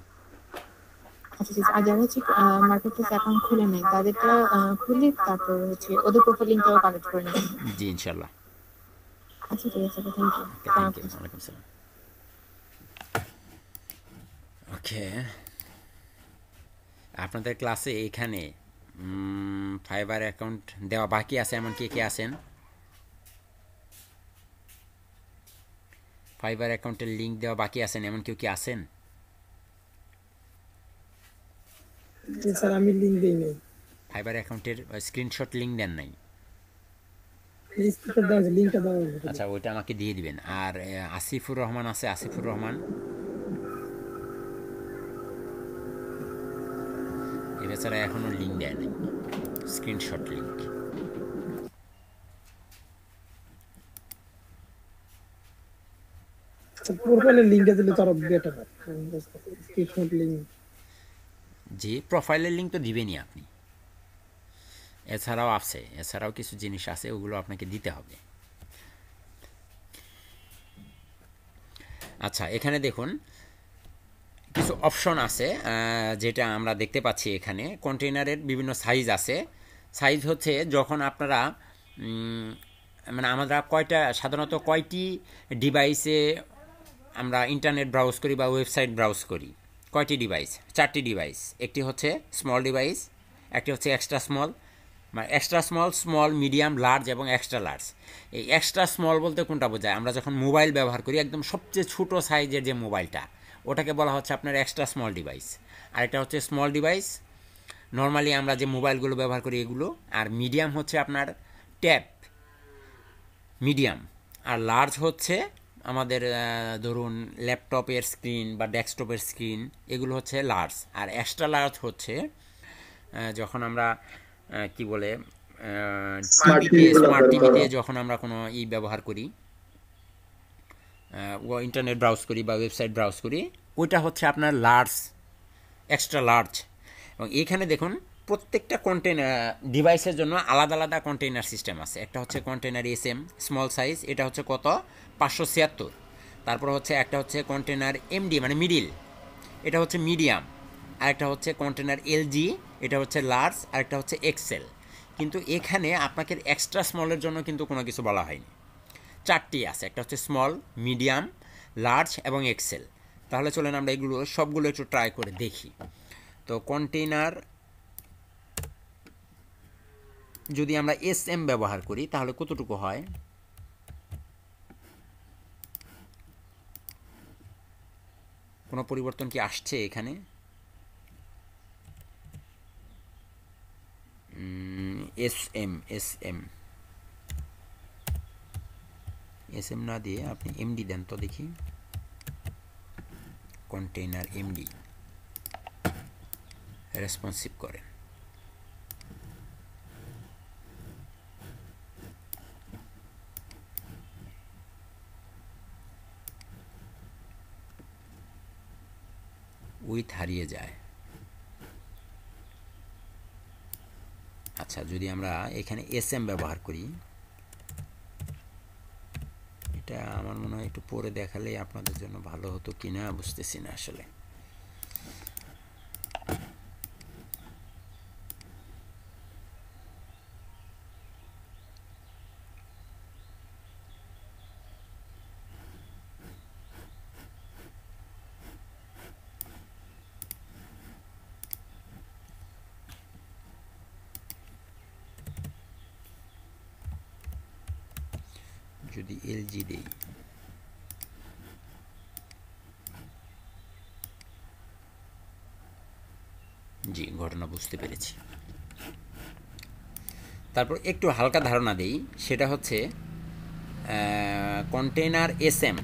আচ্ছা ঠিক আছে। আর যারা হচ্ছে মার্কেট প্লেস অ্যাকাউন্ট খুলে নেয়, তাদেরটা খুলে তারপর হচ্ছে ওদের প্রোফাইল লিঙ্কটাও কালেক্ট করে নেবেন। জি, ইনশাল্লাহ। আচ্ছা ঠিক আছে, thank you. Okay, thank you. ওয়ালাইকুম সালাম। ওকে, আপনাদের ক্লাসে এখানে ফাইবার অ্যাকাউন্ট দেওয়া বাকি আছে এমন কে কে আছেন? ফাইবার অ্যাকাউন্টের লিঙ্ক দেওয়া বাকি আছেন এমন কেউ কি আছেন? স্যার আমি লিঙ্ক দিই নাই। ফাইবার অ্যাকাউন্টের স্ক্রিনশট লিঙ্ক দেন নাই? স্পিকার দেওয়া আছে, লিঙ্কটা দেওয়া আছে। আচ্ছা, ওইটা আমাকে দিয়ে দিবেন। আর আসিফুর রহমান আছে, আসিফুর রহমান, এ বেচারা এখনো লিঙ্ক দেয় নাই, স্ক্রিনশট লিঙ্ক। প্রোফাইলের লিঙ্কটা দিলে তো আরো বেটার হয়, স্ক্রিনশট লিঙ্ক। জি, প্রোফাইলের লিঙ্ক তো দিবেনই আপনি। এছাড়াও কিছু জিনিস আছে, ওগুলো আপনাকে দিতে হবে। আচ্ছা, এখানে দেখুন কিছু অপশন আছে, যেটা আমরা দেখতে পাচ্ছি এখানে। কন্টেইনারের বিভিন্ন সাইজ আছে। সাইজ হচ্ছে যখন আপনারা মানে আমরা সাধারণত কয়টি ডিভাইসে আমরা ইন্টারনেট ব্রাউজ করি বা ওয়েবসাইট ব্রাউজ করি? কয়টি ডিভাইস? 4টি ডিভাইস। একটি হচ্ছে স্মল ডিভাইস, একটি হচ্ছে এক্সট্রা স্মল, মানে extra small, small, medium, large এবং এক্সট্রা লার্জ। এই এক্সট্রা স্মল বলতে কোনটা বোঝায়? আমরা যখন মোবাইল ব্যবহার করি, একদম সবচেয়ে ছোটো সাইজের যে মোবাইলটা, ওটাকে বলা হচ্ছে আপনার এক্সট্রা স্মল ডিভাইস। আর এটা হচ্ছে স্মল ডিভাইস, নর্মালি আমরা যে মোবাইলগুলো ব্যবহার করি এগুলো। আর মিডিয়াম হচ্ছে আপনার ট্যাব, মিডিয়াম। আর লার্জ হচ্ছে আমাদের ধরুন ল্যাপটপের স্ক্রিন বা ডেস্কটপের স্ক্রিন, এগুলো হচ্ছে লার্জ। আর এক্সট্রা লার্জ হচ্ছে যখন আমরা কি বলে স্মার্ট টিভিতে যখন আমরা কোনো ব্যবহার করি, ইন্টারনেট ব্রাউজ করি বা ওয়েবসাইট ব্রাউজ করি, ওইটা হচ্ছে আপনার লার্জ, এক্সট্রা লার্জ। এবং এখানে দেখুন প্রত্যেকটা কন্টেনার ডিভাইসের জন্য আলাদা আলাদা কন্টেনার সিস্টেম আছে। একটা হচ্ছে কন্টেনার এসএম স্মল সাইজ, এটা হচ্ছে কত 576। তারপর হচ্ছে একটা হচ্ছে কন্টেনার এমডি মানে মিডিল, এটা হচ্ছে মিডিয়াম। আরেকটা হচ্ছে কন্টেনার এলজি, এটা হচ্ছে লার্জ। আরেকটা হচ্ছে এক্সেল। কিন্তু এখানে আপনাকে এক্সট্রা স্মলের জন্য কিন্তু কোনো কিছু বলা হয়নি, 4টি আছে, একটা হচ্ছে স্মল, মিডিয়াম, লার্জ এবং এক্সেল। তাহলে চলেন আমরা এগুলো সবগুলো একটু ট্রাই করে দেখি। তো কন্টেইনার যদি আমরা এসএম ব্যবহার করি তাহলে কতটুকু হয়? কোনো পরিবর্তন কি আসছে এখানে? এসএম এসএম এসএম না দিয়ে আপনি এমডি দেন তো দেখি। কন্টেইনার এমডি রেসপন্সিভ করেন। উইথ হারিয়ে যায়। আচ্ছা, যদি আমরা এখানে এসএম ব্যবহার করি, এটা আমার মনে হয় একটু পরে দেখালে আপনাদের জন্য ভালো হতো কিনা বুঝতেছি না আসলে। যদি এলজি দেই, জি ঘটনা বুঝতে পেরেছি। তারপর একটু হালকা ধারণা দেই, সেটা হচ্ছে কন্টেইনার এসএম।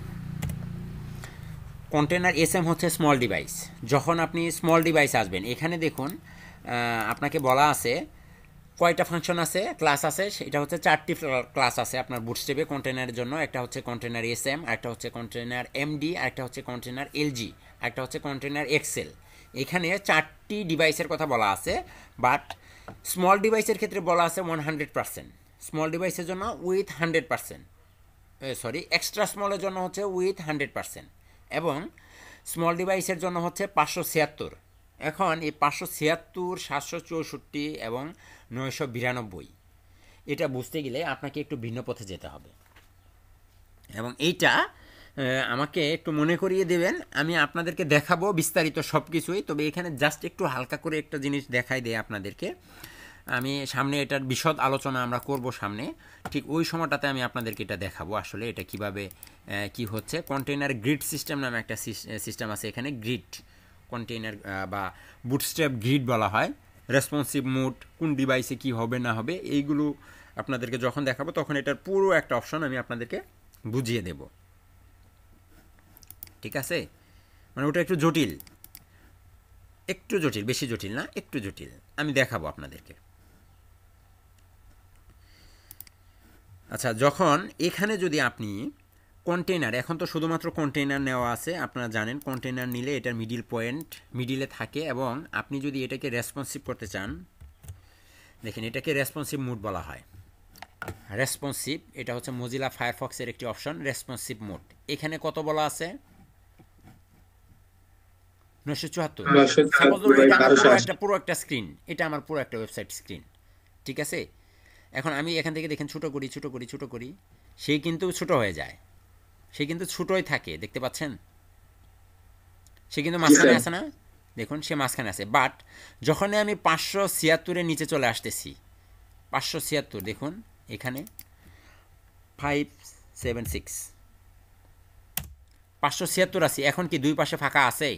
কন্টেইনার এসএম হচ্ছে স্মল ডিভাইস। যখন আপনি স্মল ডিভাইস আসবেন, এখানে দেখুন আপনাকে বলা আছে কয়টা ফাংশন আছে, ক্লাস আছে, সেটা হচ্ছে 4টি ক্লাস আছে আপনার বুটস্ট্র্যাপে কন্টেনারের জন্য। একটা হচ্ছে কন্টেনার এসএম, একটা হচ্ছে কন্টেনার এমডি, একটা হচ্ছে কন্টেনার এলজি, একটা হচ্ছে কন্টেনার এক্সেল। এখানে 4টি ডিভাইসের কথা বলা আছে, বাট স্মল ডিভাইসের ক্ষেত্রে বলা আছে 100%। স্মল ডিভাইসের জন্য উইথ 100%, সরি এক্সট্রা স্মলের জন্য হচ্ছে উইথ 100%, এবং স্মল ডিভাইসের জন্য হচ্ছে 576। এখন এই 576, 764 এবং 992 এটা বুঝতে গেলে আপনাকে একটু ভিন্ন পথে যেতে হবে, এবং এইটা আমাকে একটু মনে করিয়ে দেবেন। আমি আপনাদেরকে দেখাবো বিস্তারিত সব কিছুই, তবে এখানে জাস্ট একটু হালকা করে একটা জিনিস দেখাই দেয় আপনাদেরকে। আমি সামনে এটার বিশদ আলোচনা আমরা করব সামনে, ঠিক ওই সময়টাতে আমি আপনাদেরকে এটা দেখাবো আসলে এটা কিভাবে কি হচ্ছে। কন্টেইনার গ্রিড সিস্টেম নামে একটা সিস্টেম আছে এখানে, গ্রিড কন্টেইনার বা বুটস্ট্র্যাপ গ্রিড বলা হয়। রেসপন্সিভ মোড, কোন ডিভাইসে কি হবে না হবে, এইগুলো আপনাদেরকে যখন দেখাবো তখন এটার পুরো একটা অপশন আমি আপনাদেরকে বুঝিয়ে দেব, ঠিক আছে? মানে ওটা একটু জটিল, একটু জটিল, বেশি জটিল না, একটু জটিল, আমি দেখাবো আপনাদেরকে। আচ্ছা, যখন এখানে যদি আপনি কন্টেইনার, এখন তো শুধুমাত্র কন্টেইনার নেওয়া আছে, আপনারা জানেন কন্টেইনার নিলে এটার মিডিল পয়েন্ট মিডিলে থাকে, এবং আপনি যদি এটাকে রেসপন্সিভ করতে চান, দেখেন এটাকে রেসপন্সিভ মোড বলা হয়। রেসপন্সিভ, এটা হচ্ছে মজিলা ফায়ারফক্সের একটি অপশন, রেসপন্সিভ মোড। এখানে কত বলা আছে? 974। পুরো একটা স্ক্রিন, এটা আমার পুরো একটা ওয়েবসাইট স্ক্রিন, ঠিক আছে? এখন আমি এখান থেকে দেখেন ছোটো করি ছোটো করি ছোটো করি, সে কিন্তু ছোটো হয়ে যায়, সে কিন্তু ছোটোই থাকে, দেখতে পাচ্ছেন? সে কিন্তু মাঝখানে আছে না, দেখুন সে মাঝখানে আছে। বাট যখন আমি 576-এর নিচে চলে আসতেছি, 576 দেখুন এখানে 576, 576 আছি। এখন কি দুই পাশে ফাঁকা আছে?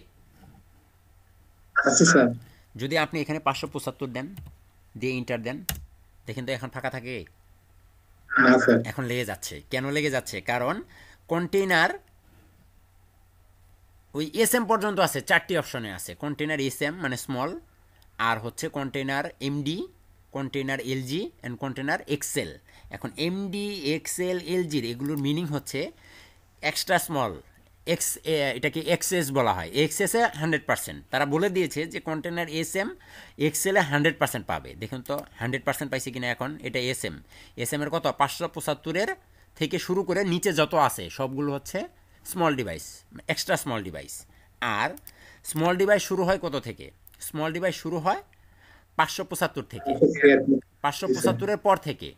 যদি আপনি এখানে 575 দেন, দিয়ে ইন্টার দেন, দেখেন তো এখন ফাঁকা থাকে? এখন লেগে যাচ্ছে। কেন লেগে যাচ্ছে? কারণ কন্টেইনার ওই এসএম পর্যন্ত আছে, 4টি অপশনে আছে। কন্টেইনার এসএম মানে স্মল, আর হচ্ছে container MD, container LG and container XL. এখন এমডি, এক্সেল, এলজির এগুলোর মিনিং হচ্ছে এক্সট্রা স্মল, এটাকে এক্সএস বলা হয়, এক্সএসে 100%। তারা বলে দিয়েছে যে কন্টেনার এসএম এক্সেলে 100% পাবে। দেখুন তো 100% পাইছে কিনা এখন। এটা এসএম এর কত 575 থেকে শুরু করে নিচে যত আছে সবগুলো হচ্ছে small device, extra small device. আর স্মল ডিভাইস শুরু হয় কত থেকে? স্মল ডিভাইস শুরু হয় 575 থেকে, 575-এর পর থেকে,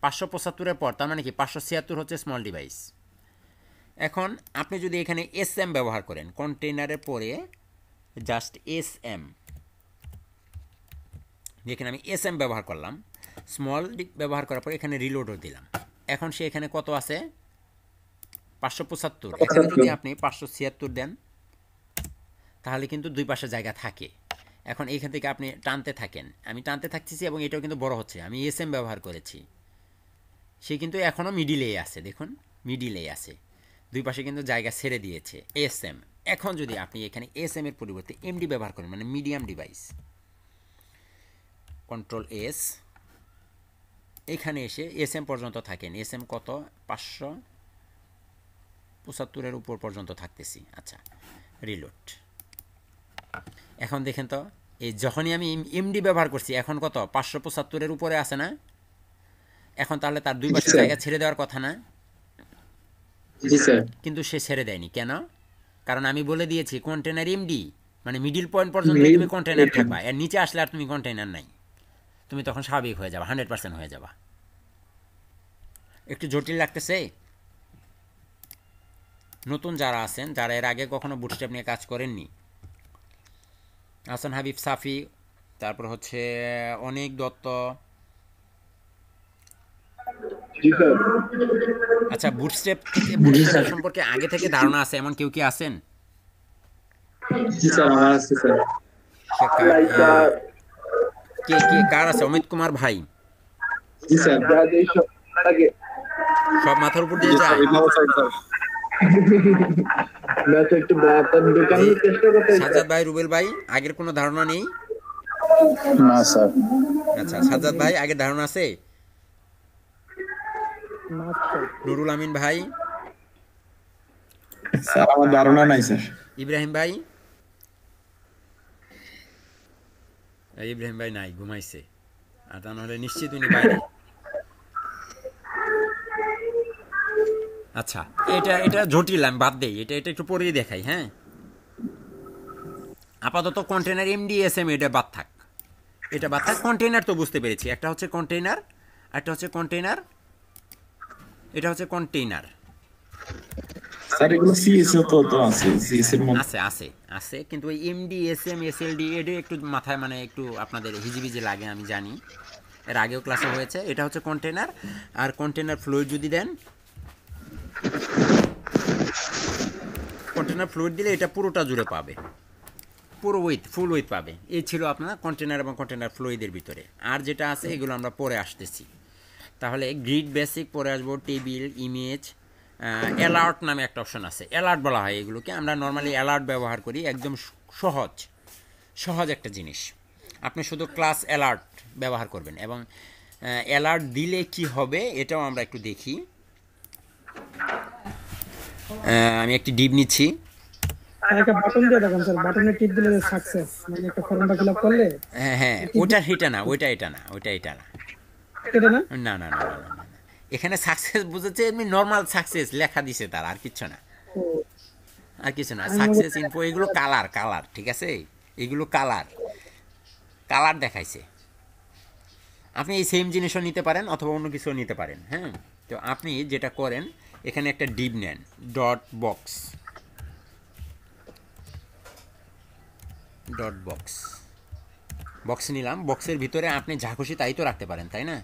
575-এর পর, তার মানে কি 576 হচ্ছে স্মল ডিভাইস। এখন আপনি যদি এখানে এসএম ব্যবহার করেন, কন্টেইনারের পরে জাস্ট এসএম, দেখেন আমি এসএম ব্যবহার করলাম, স্মল ব্যবহার করার পরে এখানে রিলোডও দিলাম। এখন সে এখানে কত আছে? 575। এখানে যদি আপনি 576 দেন তাহলে কিন্তু দুই পাশে জায়গা থাকে। এখন এইখান থেকে আপনি টানতে থাকেন, আমি টানতে থাকতেছি এবং এটাও কিন্তু বড় হচ্ছে, আমি এসএম ব্যবহার করেছি। সে কিন্তু এখনও মিডিলেই আছে, দেখুন মিডিলেই আছে, দুই পাশে কিন্তু জায়গা ছেড়ে দিয়েছে এসএম। এখন যদি আপনি এখানে এসএম এর পরিবর্তে এমডি ব্যবহার করেন, মানে মিডিয়াম ডিভাইস, কন্ট্রোল এস, এখানে এসে এসএম পর্যন্ত থাকেন। এসএম কত? 575-এর উপর পর্যন্ত থাকতেছি। আচ্ছা, রিলোড। এখন দেখেন তো, এই যখনই আমি এমডি ব্যবহার করছি এখন কত 575-এর উপরে আছে না? এখন তাহলে তার দুই পাশে জায়গা ছেড়ে দেওয়ার কথা না? জি স্যার। কিন্তু সে ছেড়ে দেয়নি কেন? কারণ আমি বলে দিয়েছি কন্টেনার এমডি, মানে মিডিল পয়েন্ট পর্যন্ত তুমি কন্টেনার থাকবা, এর নিচে আসলে আর তুমি কন্টেনার নাই, তুমি তখন স্বাভাবিক হয়ে যাবা, 100% হয়ে যাবা। একটু জটিল লাগতেছে? নতুন যারা আছেন, যারা এর আগে কখনো বুটস্ট্র্যাপ নিয়ে কাজ করেননি, হাসান হাবিব সাফি, তারপর হচ্ছে অনেক দত্ত। আচ্ছা, বুটস্ট্র্যাপ সম্পর্কে আগে থেকে ধারণা আছে এমন কেউ কি আছেন? জি স্যার, আমার আছে স্যার। কে কে কার আছে? অমিত কুমার ভাই, জি স্যার। সব মাথার উপর দিয়ে যায়। সাজ্জাদ ভাই, রুবেল ভাই, আগের কোনো ধারণা নেই? না স্যার। আচ্ছা, সাজ্জাদ ভাই আগের ধারণা আছে? নুরুল আমিন ভাই? স্যার আমার ধারণা নাই স্যার। ইব্রাহিম ভাই? ইব্রাহিম ভাই নাই, ঘুমাইছে। আর তা নাহলে নিশ্চিত উনি বাইরে। আচ্ছা, এটা জটিল, আমি বাদ দেই, এটা একটু পরেই দেখাই। হ্যাঁ, আপাতত কন্টেনার এমডি এসএম এটা বাদ থাক, এটা বাদ থাক। কন্টেনার তো বুঝতে পেরেছি, একটা হচ্ছে কন্টেনার, একটা হচ্ছে কন্টেনার, এটা হচ্ছে কন্টেইনার। স্যার এগুলো সিএস তো আছে, সিএস এর মধ্যে আছে আছে আছে, কিন্তু ওই এমডি এসএম এসএলডি এটা একটু মাথায় মানে একটু আপনাদের হিজিবিজি লাগে, আমি জানি, এর আগেও ক্লাসে হয়েছে। এটা হচ্ছে কন্টেনার। আর কন্টেনার ফ্লুইড যদি দেন, কন্টেনার ফ্লুইড দিলে এটা পুরোটা জুড়ে পাবে, পুরো ফুল উইথ পাবে। এই ছিল আপনার কন্টেনার এবং কন্টেনার ফ্লুইডের ভিতরে। আর যেটা আছে এগুলো আমরা পরে আসতেছি। তাহলে গ্রিড বেসিক পরে আসবো, টেবিল, ইমেজ, অ্যালার্ট নামে একটা অপশন আছে, অ্যালার্ট বলা হয় এগুলোকে। আমরা নর্মালি অ্যালার্ট ব্যবহার করি, একদম সহজ একটা জিনিস। আপনি শুধু ক্লাস অ্যালার্ট ব্যবহার করবেন, এবং অ্যালার্ট দিলে কি হবে এটাও আমরা একটু দেখি। আমি একটি ডিপ নিচ্ছি। একটা বাটন দিয়ে দেখেন স্যার, বাটনে টিপ দিলে সাকসেস, মানে একটা ফর্মটা ফিল আপ করলে। হ্যাঁ, ওটা এটা না, এটা না। এটা না, না না না না না না, এখানে সাকসেস বুঝেছে এমনি নর্মাল সাকসেস লেখা দিছে, তার আর কিছু না, আর কিছু না। সাকসেস ইনফো এগুলো কালার, ঠিক আছে, এগুলো কালার দেখাইছে। আপনি এই সেম জিনিসও নিতে পারেন অথবা অন্য কিছুও নিতে পারেন। হ্যাঁ, তো আপনি যেটা করেন, এখানে একটা ডিপ নেন, ডট বক্স নিলাম। বক্সের ভিতরে আপনি যা খুশি তাই তো রাখতে পারেন, তাই না?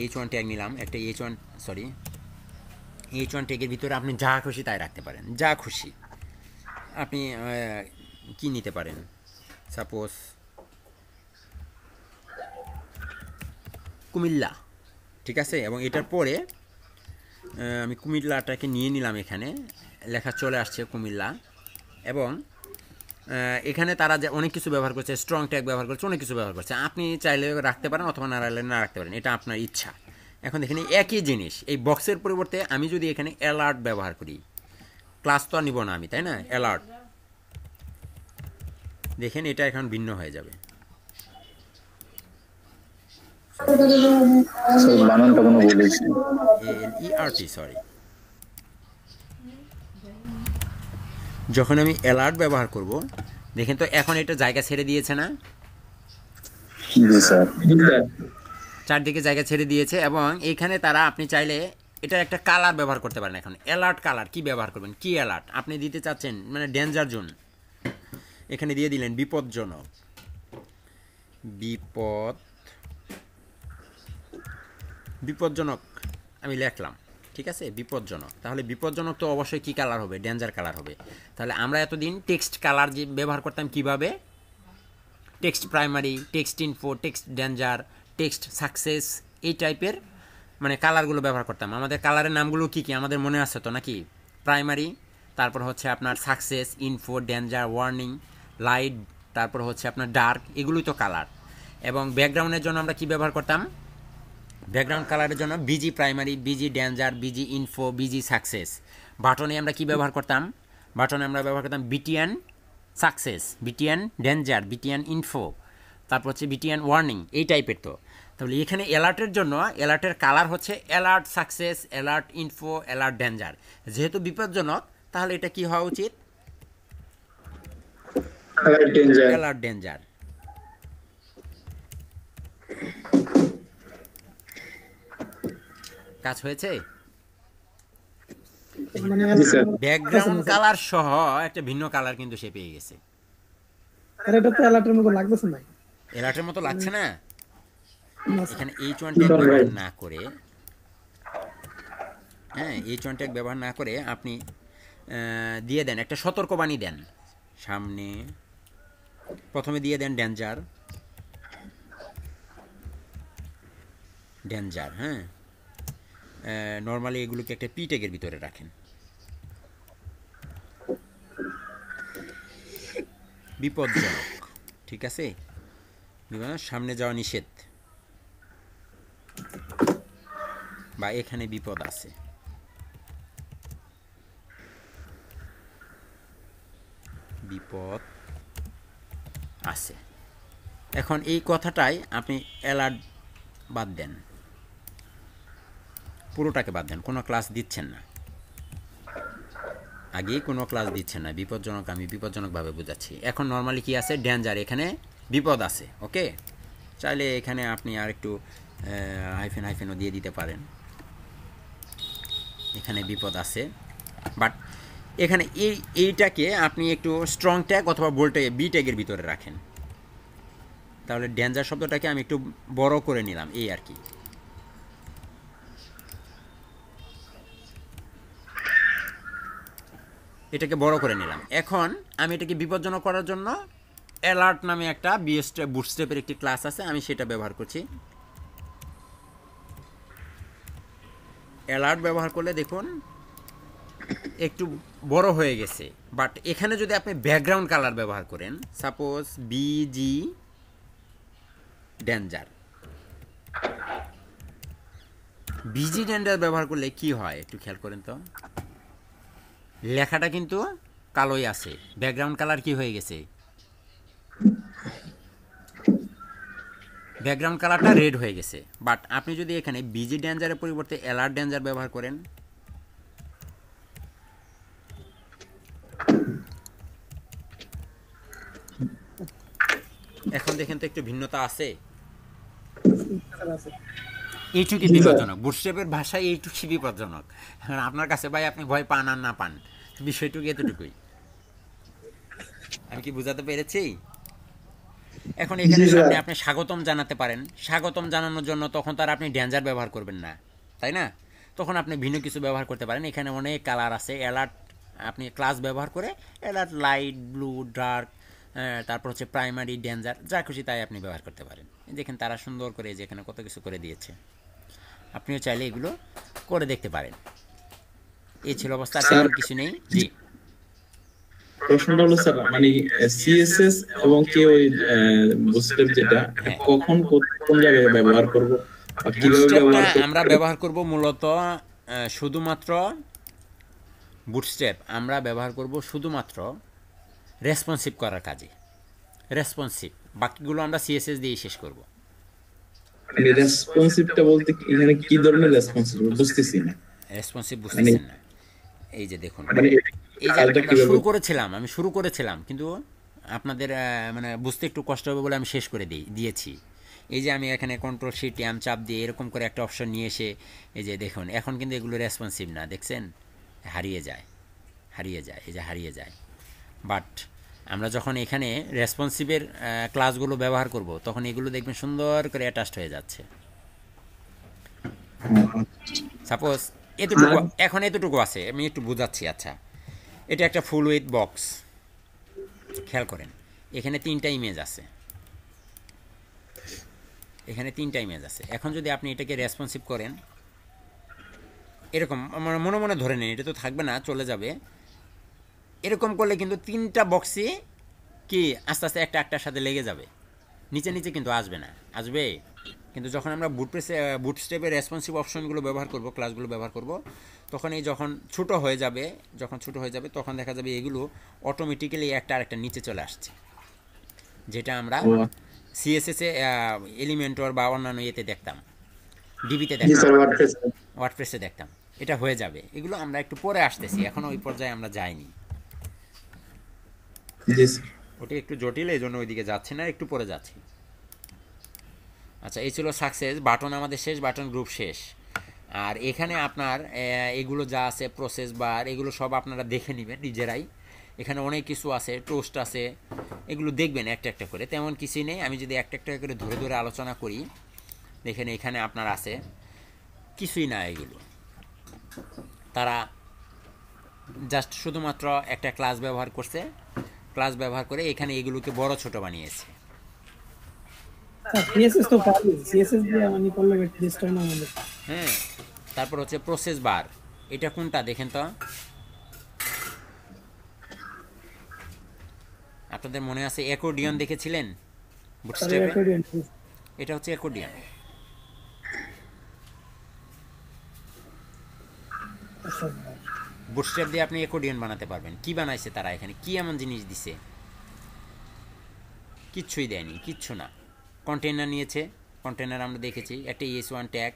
H1 ট্যাগ নিলাম, একটা H1 ট্যাগের ভিতরে আপনি যা খুশি তাই রাখতে পারেন, যা খুশি। আপনি কি নিতে পারেন, সাপোজ কুমিল্লা, ঠিক আছে। এবং এটার পরে আমি কুমিল্লাটাকে নিয়ে নিলাম, এখানে লেখা চলে আসছে কুমিল্লা। এবং এখানে তারা যে অনেক কিছু ব্যবহার করছে, স্ট্রং ট্যাগ ব্যবহার করছে, অনেক কিছু ব্যবহার করছে। আপনি চাইলে রাখতে পারেন অথবা না রাখতে পারেন, এটা আপনার ইচ্ছা। এখন দেখেন একই জিনিস, এই বক্সের পরিবর্তে আমি যদি এখানে অ্যালার্ট ব্যবহার করি, ক্লাস তো আর নিব না আমি, তাই না? অ্যালার্ট, দেখেন এটা এখন ভিন্ন হয়ে যাবে। স্যার বানানটা কোনো বলেছি। ALERT, sorry. যখন আমি অ্যালার্ট ব্যবহার করব, দেখেন তো এখন এটা জায়গা ছেড়ে দিয়েছে না? জি স্যার। চারদিকে জায়গা ছেড়ে দিয়েছে, এবং এখানে তারা আপনি চাইলে এটা একটা কালার ব্যবহার করতে পারেন। এখন অ্যালার্ট কালার কি ব্যবহার করবেন, কি অ্যালার্ট আপনি দিতে চাচ্ছেন, মানে ডেঞ্জার জোন, এখানে দিয়ে দিলেন বিপজ্জনক। বিপজ্জনক আমি লিখলাম, ঠিক আছে, বিপজ্জনক। তাহলে বিপজ্জনক তো অবশ্যই কি কালার হবে, ডেঞ্জার কালার হবে। তাহলে আমরা এতদিন টেক্সট কালার যে ব্যবহার করতাম কিভাবে, text primary, text info, text danger, text success, এই টাইপের মানে কালারগুলো ব্যবহার করতাম। আমাদের কালারের নামগুলো কি কি আমাদের মনে আছে তো নাকি? প্রাইমারি, তারপর হচ্ছে আপনার success, info, danger, warning, light, তারপর হচ্ছে আপনার ডার্ক, এগুলোই তো কালার। এবং ব্যাকগ্রাউন্ডের জন্য আমরা কি ব্যবহার করতাম? ব্যাকগ্রাউন্ড কালারের জন্য busy primary, busy danger, busy info, busy success. বাটনে আমরা কি ব্যবহার করতাম? বাটনে আমরা ব্যবহার করতাম BTN success, BTN danger, BTN info, তারপর হচ্ছে বিটিএন ওয়ার্নিং, এই টাইপের। তো তাহলে এখানে অ্যালার্টের জন্য অ্যালার্টের কালার হচ্ছে alert success, alert info, alert danger. যেহেতু বিপজ্জনক, তাহলে এটা কি হওয়া উচিত? Alert danger. কাজ হয়েছে? মানে ব্যাকগ্রাউন্ড কালার সহ একটা ভিন্ন কালার কিন্তু সে পেয়ে গেছে। আরে এটা তো অ্যালার্টের মতো লাগতেছে না। অ্যালার্টের মতো লাগছে না? এখানে H1 ট্যাগ ব্যবহার না করে, হ্যাঁ, H1 ট্যাগ ব্যবহার না করে আপনি দিয়ে দেন একটা সতর্কবাণী দেন সামনে। প্রথমে দিয়ে দেন ডেঞ্জার, ডেঞ্জার, হ্যাঁ। নর্মালি এগুলোকে একটা পি ট্যাগের ভিতরে রাখেন। বিপজ্জনক, ঠিক আছে, সামনে যাওয়া নিষেধ, বা এখানে বিপদ আছে, বিপদ আছে। এখন এই কথাটাই আপনি অ্যালার্ট বাদ দেন, পুরোটাকে বাদ দেন, কোনো ক্লাস দিচ্ছেন না, আগেই কোনো ক্লাস দিচ্ছেন না। বিপজ্জনক আমি বিপজ্জনকভাবে বোঝাচ্ছি। এখন নর্মালি কি আছে, ডেঞ্জার, এখানে বিপদ আছে, ওকে। চাইলে এখানে আপনি আর একটু হাইফেনও দিয়ে দিতে পারেন, এখানে বিপদ আছে। বাট এখানে এইটাকে আপনি একটু স্ট্রং ট্যাগ অথবা বোল্ড ট্যাগ, বি ট্যাগের ভিতরে রাখেন। তাহলে ডেঞ্জার শব্দটাকে আমি একটু বড় করে নিলাম, এই আর কি। এটাকে বড় করে নিলাম। এখন আমি এটাকে বিপজ্জনক করার জন্য অ্যালার্ট নামে একটা বুটস্ট্র্যাপের একটি ক্লাস আছে, আমি সেটা ব্যবহার করছি। অ্যালার্ট ব্যবহার করলে দেখুন একটু বড় হয়ে গেছে। বাট এখানে যদি আপনি ব্যাকগ্রাউন্ড কালার ব্যবহার করেন, suppose busy danger, busy danger ব্যবহার করলে কি হয় একটু খেয়াল করেন তো। লেখাটা কিন্তু কালোই আছে, ব্যাকগ্রাউন্ড কালার কি হয়ে গেছে, ব্যাকগ্রাউন্ড কালারটা রেড হয়ে গেছে। বাট আপনি যদি এখানে বিজি ডেঞ্জারের পরিবর্তে অ্যালার্ট ডেঞ্জার ব্যবহার করেন, এখন দেখেন তো একটু ভিন্নতা আছে। এইটুকু বিপজ্জনক, বুটস্ট্র্যাপের ভাষায় এইটুকু বিপজ্জনক। আপনার কাছে ভাই আপনি ভয় পান আর না পান, বিষয়টুকু এতটুকুই। আমি কি বুঝাতে পেরেছি? এখন এখানে সামনে আপনি স্বাগতম জানাতে পারেন। স্বাগতম জানানোর জন্য তখন তার আপনি ডেঞ্জার ব্যবহার করবেন না, তাই না? তখন আপনি ভিন্ন কিছু ব্যবহার করতে পারেন। এখানে অনেক কালার আছে। অ্যালার্ট আপনি ক্লাস ব্যবহার করে অ্যালার্ট, লাইট, ব্লু, ডার্ক, তারপর হচ্ছে প্রাইমারি, ডেঞ্জার, যা খুশি তাই আপনি ব্যবহার করতে পারেন। দেখেন তারা সুন্দর করে যে এখানে কত কিছু করে দিয়েছে, আপনিও চাইলে এগুলো করে দেখতে পারেন। এই ছিল অবস্থা, তেমন কিছু নেই। জি, প্রশ্নটা হলো স্যার, মানে সিএসএস এবং কি ওই বুটস্ট্র্যাপ যেটা কখন কোন জায়গায় ব্যবহার করব, কিভাবে বুটস্ট্র্যাপটা ব্যবহার করতে আমরা পারি? ব্যবহার করব মূলত শুধুমাত্র বুটস্ট্র্যাপ আমরা ব্যবহার করব শুধুমাত্র রেসপন্সিভ করার কাজে। রেসপন্সিভ, বাকিগুলো আমরা সিএসএস দিয়ে শেষ করব। মানে রেসপন্সিভটা বলতে এখানে কি ধরনের রেসপন্সিভ বুঝতেছি না। রেসপন্সিভ মানে বুঝতেছেন না? এই যে দেখুন, মানে এই যে কাজটা আমরা কিভাবে? আমি শুরু করেছিলাম কিন্তু আপনাদের মানে বুঝতে একটু কষ্ট হবে বলে আমি শেষ করে দিয়েছি। এই যে আমি এখানে কন্ট্রোল শিট ট্যাম চাপ দিয়ে এরকম করে একটা অপশন নিয়ে এসে এই যে দেখুন এখন কিন্তু এগুলো রেসপন্সিভ না, দেখছেন হারিয়ে যায়, এই যে হারিয়ে যায়। বাট আমরা যখন এখানে রেসপন্সিভের ক্লাসগুলো ব্যবহার করব তখন এগুলো দেখবেন সুন্দর করে অ্যাটাচড হয়ে যাচ্ছে। সাপোজ এতটুকু, এখন এতটুকু আছে, আমি একটু বোঝাচ্ছি। আচ্ছা, এটা একটা ফুল উইথ বক্স, খেয়াল করেন এখানে তিনটা ইমেজ আছে, এখন যদি আপনি এটাকে রেসপন্সিভ করেন এরকম মনে মনে ধরে নেন, এটা তো থাকবে না, চলে যাবে। এরকম করলে কিন্তু তিনটা বক্সই কি আস্তে আস্তে একটা একটার সাথে লেগে যাবে, নিচে নিচে কিন্তু আসবে না, আসবে। কিন্তু যখন আমরা বুটস্ট্র্যাপের রেসপন্সিভ অপশনগুলো ব্যবহার করব, ক্লাসগুলো ব্যবহার করব, তখন যখন ছোট হয়ে যাবে তখন দেখা যাবে এগুলো অটোমেটিক্যালি একটা আরেকটা নিচে চলে আসছে, যেটা আমরা সিএসএস এ এলিমেন্টর বা অন্যান্য ইয়েতে দেখতাম, ডিবিতে জি দেখতাম, স্যার, ওয়ার্ডপ্রেস। ওয়ার্ডপ্রেসে দেখতাম। এটা হয়ে যাবে, এগুলো আমরা একটু পরে আসতেছি, এখনো ওই পর্যায়ে আমরা যাইনি। জি স্যার। ওটি একটু জটিল, এই জন্য ওইদিকে যাচ্ছি না, একটু পরে যাচ্ছি। আচ্ছা, এই ছিল সাকসেস বাটন, আমাদের শেষ বাটন গ্রুপ শেষ। আর এখানে আপনার এগুলো যা আছে প্রসেস বার, এগুলো সব আপনারা দেখে নেবেন নিজেরাই। এখানে অনেক কিছু আছে, টোস্ট আছে, এগুলো দেখবেন একটা একটা করে, তেমন কিছুই নেই। আমি যদি একটা একটা করে ধরে ধরে আলোচনা করি, দেখেন এখানে আপনার আছে কিছুই না, এগুলো তারা জাস্ট শুধুমাত্র একটা ক্লাস ব্যবহার করছে, ক্লাস ব্যবহার করে এখানে এগুলোকে বড় ছোট বানিয়েছে। সিএসএস তো পারি, সিএসএস দিয়ে মানে করলে বেস্ট হয় না আমাদের। হ্যাঁ, তারপর হচ্ছে প্রসেস বার, এটা কোনটা দেখেন তো, আপনাদের মনে আছে অ্যাকর্ডিয়ন দেখেছিলেন বুটস্ট্র্যাপে? এটা হচ্ছে অ্যাকর্ডিয়ন। বুটস্ট্র্যাপ দিয়ে আপনি অ্যাকর্ডিয়ন বানাতে পারবেন। কি বানাইছে তারা এখানে, কি এমন জিনিস দিছে? কিচ্ছুই দেয়নি, কিচ্ছু না। কন্টেনার নিয়েছে, কন্টেনার আমরা দেখেছি, একটা ES1 ট্যাগ,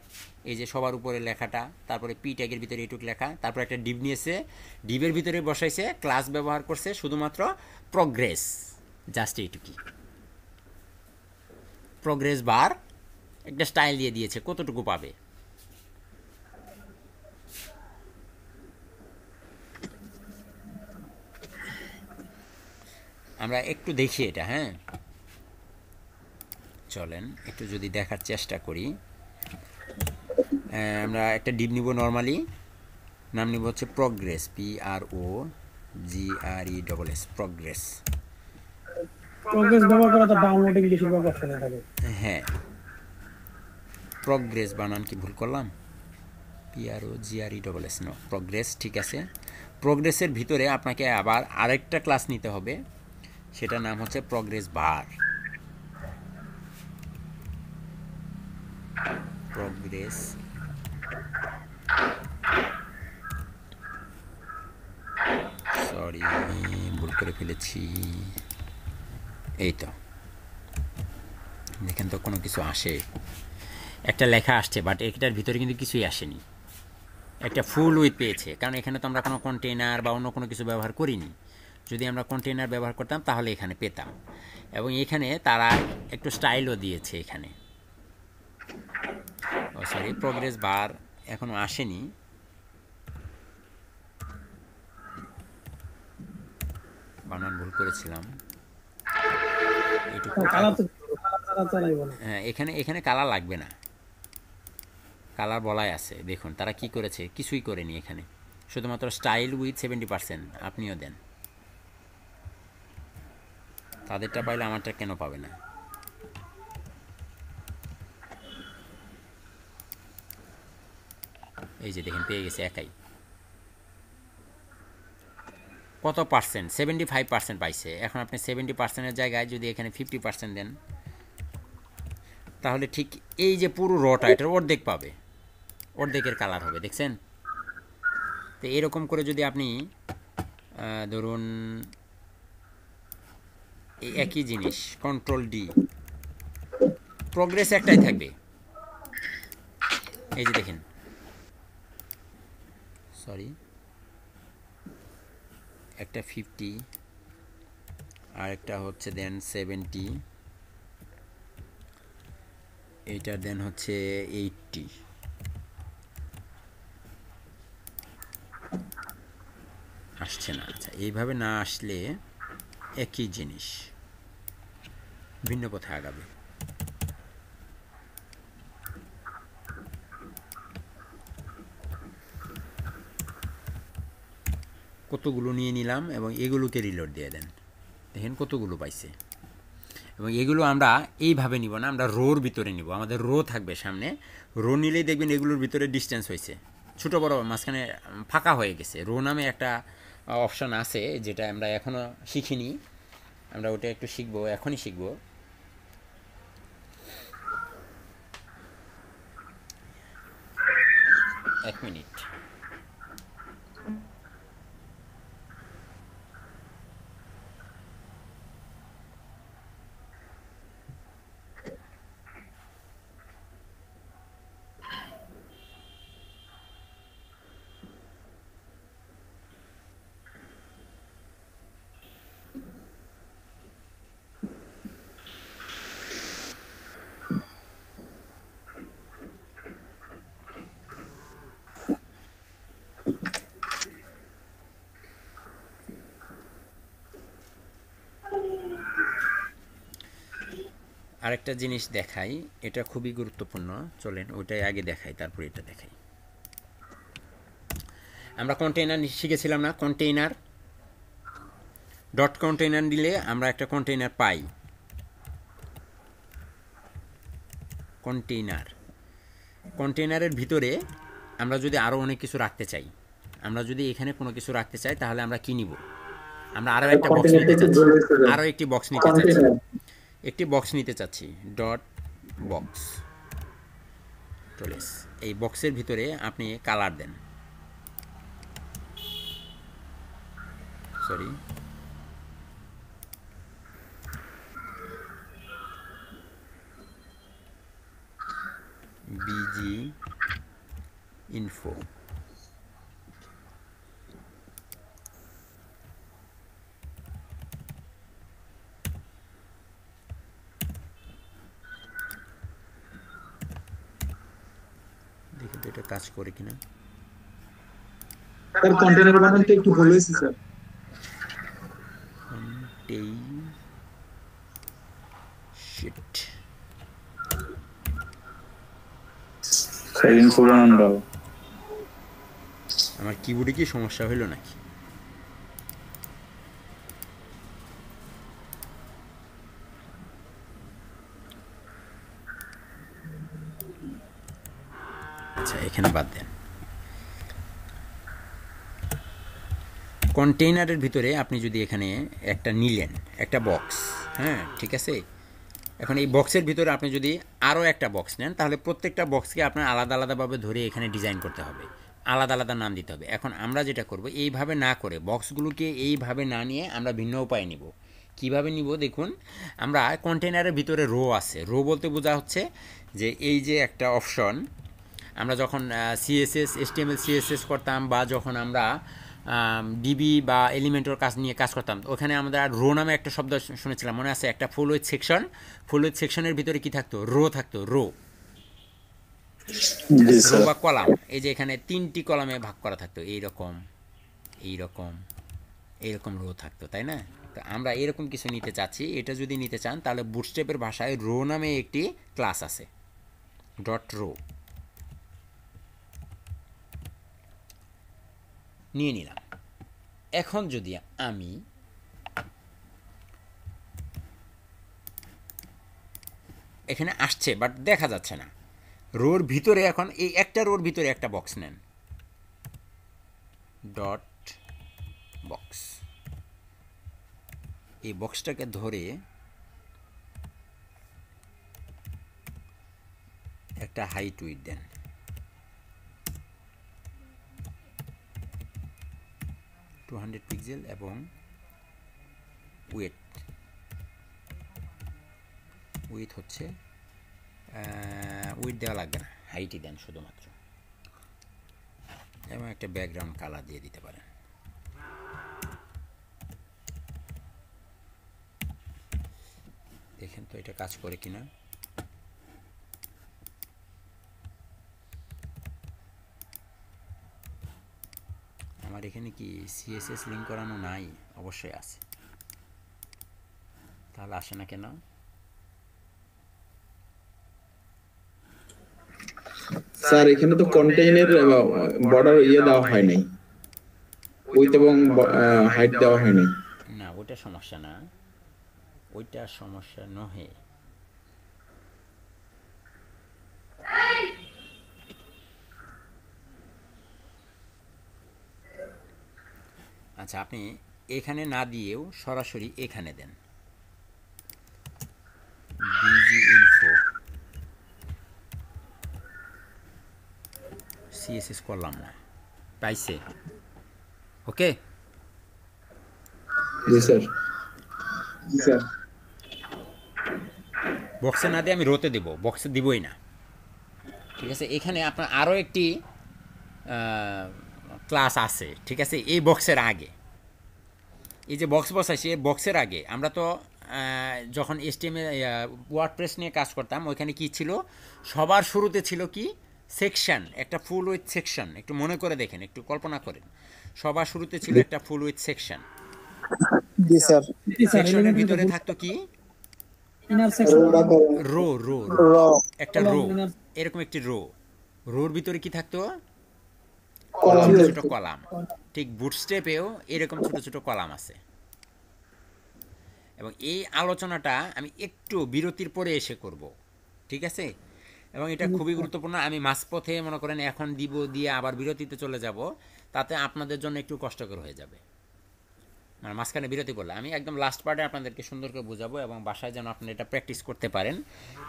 এই যে সবার উপরে লেখাটা, তারপরে পি ট্যাগের ভিতরে এইটুক লেখা, তারপর একটা ডিপ নিয়েছে, ডিপের ভিতরে বসাইছে, ক্লাস ব্যবহার করছে শুধুমাত্র প্রগ্রেস, জাস্ট এইটুকুই। প্রগ্রেস বার একটা স্টাইল দিয়ে দিয়েছে, কতটুকু পাবে? আমরা একটু দেখি এটা, হ্যাঁ চলেন একটু যদি দেখার চেষ্টা করি। আমরা একটা ডিপ নিব, নর্মালি নাম নিব হচ্ছে প্রগ্রেস, PROGRES, প্রগ্রেস। প্রগ্রেস ব্যবহার করা তো ডাউনলোডিং বেশিরভাগ অপশনে থাকে। হ্যাঁ, প্রগ্রেস বানান কি ভুল করলাম? PROGRES, নো, প্রগ্রেস ঠিক আছে। প্রগ্রেসের ভিতরে আপনাকে আবার আরেকটা ক্লাস নিতে হবে, সেটার নাম হচ্ছে প্রগ্রেস বার। প্রগ্রেস সরি, ভুল করে ফেলেছি। এই তো দেখেন তো কোনো কিছু আসে, একটা লেখা আসছে, বাট এটার ভিতরে কিন্তু কিছুই আসেনি। একটা ফুল উইথ পেয়েছে, কারণ এখানে তো আমরা কোনো কন্টেনার বা অন্য কোনো কিছু ব্যবহার করিনি। যদি আমরা কন্টেনার ব্যবহার করতাম তাহলে এখানে পেতাম। এবং এখানে তারা একটু স্টাইলও দিয়েছে এখানে। ও সরি, প্রগ্রেস বার এখনো আসেনি, বানান ভুল করেছিলাম। হ্যাঁ, এখানে কালার লাগবে না, কালার বলাই আছে। দেখুন তারা কি করেছে, কিছুই করেনি এখানে, শুধুমাত্র স্টাইল উইথ 70%। আপনিও দেন, তাদেরটা পাইলে আমারটা কেন পাবে না? এই যে দেখেন পেয়ে গেছে একাই। কত পার্সেন্ট? 75% পাইছে। এখন আপনি 70%-এর জায়গায় যদি এখানে 50% দেন, তাহলে ঠিক এই যে পুরো রটা এটার অর্ধেক পাবে, অর্ধেকের কালার হবে, দেখছেন? তো এরকম করে যদি আপনি ধরুন এই একই জিনিস কন্ট্রোল ডি, প্রোগ্রেস একটাই থাকবে, এই যে দেখেন, সরি একটা 50 আর একটা হচ্ছে দেন 70, এইটার দেন হচ্ছে 80। আসছে না। আচ্ছা, এইভাবে না আসলে একই জিনিস ভিন্ন পথে আগাবে। কতগুলো নিয়ে নিলাম এবং এগুলোকে রিলোড দিয়ে দেন, দেখেন কতগুলো পাইছে। এবং এগুলো আমরা এইভাবে নিব না, আমরা রোর ভিতরে নিব, আমাদের রো থাকবে সামনে, রো নিলেই দেখবেন এগুলোর ভিতরে ডিস্টেন্স হয়েছে ছোটো বড়, মাঝখানে ফাঁকা হয়ে গেছে। রো নামে একটা অপশান আছে যেটা আমরা এখনও শিখিনি, আমরা ওটা একটু শিখবো, এখনই শিখবো। এক মিনিট। আরেকটা জিনিস দেখাই, এটা খুবই গুরুত্বপূর্ণ, চলেন ওইটাই আগে দেখাই তারপর এটা দেখাই। আমরা কন্টেইনার শিখেছিলাম না, কন্টেইনার ডট কন্টেইনার দিলে আমরা একটা কন্টেইনার পাই। কন্টেইনারের ভিতরে আমরা যদি আরও অনেক কিছু রাখতে চাই, আমরা যদি এখানে কোনো কিছু রাখতে চাই তাহলে আমরা কি নিব? আমরা আরও একটা বক্স নিতে চাচ্ছি, আরও একটি বক্স নিতে চাচ্ছি, একটি বক্স নিতে চাচ্ছি, ডট বক্স টলেস। এই বক্সের ভিতরে আপনি কালার দেন, সরি বিজি ইনফো, দেখি তো এটা কাজ করে কিনা। স্যার কন্টেইনার বানাতে একটু ভুল হয়েছে স্যার। শিট, সাইলেন্ট প্রোগ্রাম দাও। আমার কিবোর্ডে কি সমস্যা হইল নাকি? আচ্ছা, এখানে বাদ দেন। কন্টেইনারের ভিতরে আপনি যদি এখানে একটা নিলেন, একটা বক্স, হ্যাঁ ঠিক আছে, এখন এই বক্সের ভিতরে আপনি যদি আরও একটা বক্স নেন তাহলে প্রত্যেকটা বক্সকে আপনার আলাদা আলাদাভাবে ধরে এখানে ডিজাইন করতে হবে, আলাদা আলাদা নাম দিতে হবে। এখন আমরা যেটা করব, এইভাবে না করে বক্সগুলোকে এইভাবে না নিয়ে আমরা ভিন্ন উপায়ে নিব। কিভাবে নিব দেখুন, আমরা কন্টেইনারের ভিতরে রো আছে, রো বলতে বোঝা হচ্ছে যে এই যে একটা অপশন, আমরা যখন সিএসএস HTML CSS করতাম বা যখন আমরা ডিবি বা এলিমেন্টর কাজ নিয়ে কাজ করতাম, ওখানে আমরা রো নামে একটা শব্দ শুনেছিলাম, মনে আছে? একটা ফুল উইথ সেকশন, ফুল উইথ সেকশনের ভিতরে কি থাকতো? রো থাকতো, রো রো বা কলাম। এই যে এখানে 3টি কলামে ভাগ করা থাকতো, এইরকম এইরকম এইরকম রো থাকতো, তাই না? তো আমরা এরকম কিছু নিতে চাচ্ছি। এটা যদি নিতে চান তাহলে বুটস্ট্র্যাপের ভাষায় রো নামে একটি ক্লাস আছে, ডট রো নিয়ে নিলাম। এখন যদি আমি এখানে আসছে বাট দেখা যাচ্ছে না, রোর ভিতরে এখন এই একটা রোর ভিতরে একটা বক্স নেন, ডট বক্স, এই বক্সটাকে ধরে একটা হাইট উইথ দেন, পিক্সেল এবং উইথ হচ্ছে উইথ দেওয়া লাগবে না, হাইটই দেন শুধুমাত্র, এবং একটা ব্যাকগ্রাউন্ড কালার দিয়ে দিতে পারেন। দেখেন তো এটা কাজ করে কিনা। আমার এখানে কি সিএসএস লিঙ্ক করানো নাই? অবশ্যই আছে, তাহলে আসে না কেন? স্যার এখানে তো কন্টেইনের বর্ডার দেওয়া হয় নাই, উইথ এবং হাইট দেওয়া হয় নাই। না ওইটা সমস্যা না, ওইটা সমস্যা নহে। আচ্ছা আপনি এখানে না দিয়েও সরাসরি এখানে দেন, ডিজি ইনফো সিএসএস করলাম না, পাইছে? ওকে জি স্যার। স্যার বক্সে না দিয়ে আমি রোতে দেব, বক্সে দিবই না, ঠিক আছে? এখানে আপনার আরও একটি ক্লাস আছে, ঠিক আছে? এই বক্সের আগে, এই যে বক্স বসাইছি এই বক্সের আগে আমরা তো যখন HTML ওয়ার্ডপ্রেস নিয়ে কাজ করতাম ওইখানে কি ছিল, সবার শুরুতে ছিল কি সেকশন, একটা ফুল উইথ সেকশন। একটু মনে করে দেখেন, একটু কল্পনা করেন, সবার শুরুতে ছিল একটা ফুল উইথ সেকশন। G sir. সেকশনের ভিতরে থাকতো কি ইনার সেকশন রো, একটা রো, এরকম একটি রোর ভিতরে কি থাকতো, ছোট ছোট কলাম। ঠিক বুটস্ট্র্যাপেও এরকম ছোট ছোট কলাম আছে। এবং এই আলোচনাটা আমি একটু বিরতির পরে এসে করব, ঠিক আছে? এবং এটা খুবই গুরুত্বপূর্ণ। আমি মাঝপথে মনে করেন এখন দিয়ে আবার বিরতিতে চলে যাব, তাতে আপনাদের জন্য একটু কষ্টকর হয়ে যাবে। মানে মাঝখানে বিরতি করলে আমি একদম লাস্ট পার্টে আপনাদেরকে সুন্দর করে বোঝাবো, এবং বাসায় যেন আপনি এটা প্র্যাকটিস করতে পারেন,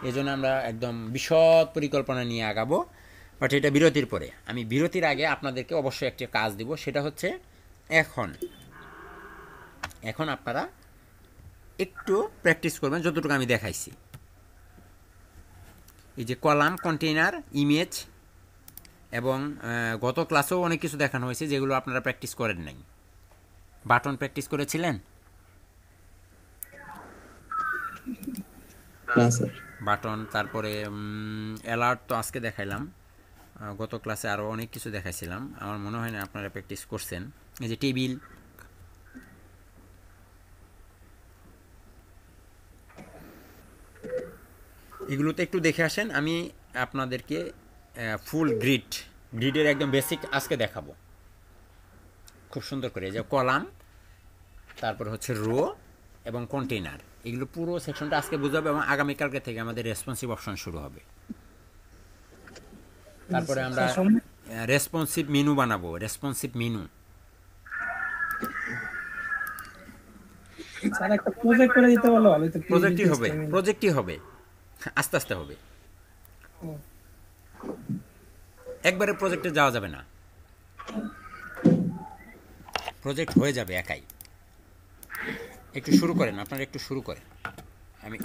এই জন্য আমরা একদম বিশদ পরিকল্পনা নিয়ে আগাবো। বাট এটা বিরতির পরে। আমি বিরতির আগে আপনাদেরকে অবশ্যই একটা কাজ দিব, সেটা হচ্ছে এখন আপনারা একটু প্র্যাকটিস করবেন যতটুকু আমি দেখাইছি। এই যে কলাম, কন্টেইনার, ইমেজ, এবং গত ক্লাসেও অনেক কিছু দেখানো হয়েছে যেগুলো আপনারা প্র্যাকটিস করেন নাই। বাটন প্র্যাকটিস করেছিলেন? না স্যার। বাটন, তারপরে অ্যালার্ট তো আজকে দেখাইলাম, গত ক্লাসে আরও অনেক কিছু দেখাইছিলাম, আমার মনে হয় না আপনারা প্র্যাকটিস করছেন। এই যে টেবিল, এগুলোতে একটু দেখে আসেন। আমি আপনাদেরকে ফুল গ্রিডের একদম বেসিক আজকে দেখাবো খুব সুন্দর করে। যে কলাম, তারপর হচ্ছে রো এবং কন্টেইনার, এগুলো পুরো সেকশনটা আজকে বুঝাবো, এবং আগামীকালকে থেকে আমাদের রেসপন্সিভ অপশন শুরু হবে। তারপরে আমরা রেসপন্সিভ মেনু বানাবো, রেসপন্সিভ মেনু। স্যার একটা প্রজেক্ট করে দিতে বলো, আমি তো প্রজেক্টই হবে, আস্তে আস্তে হবে, একবারে প্রজেক্টে যাওয়া যাবে না, প্রজেক্ট হয়ে যাবে একাই। একটু শুরু করেন, আপনারা একটু শুরু করেন। আমি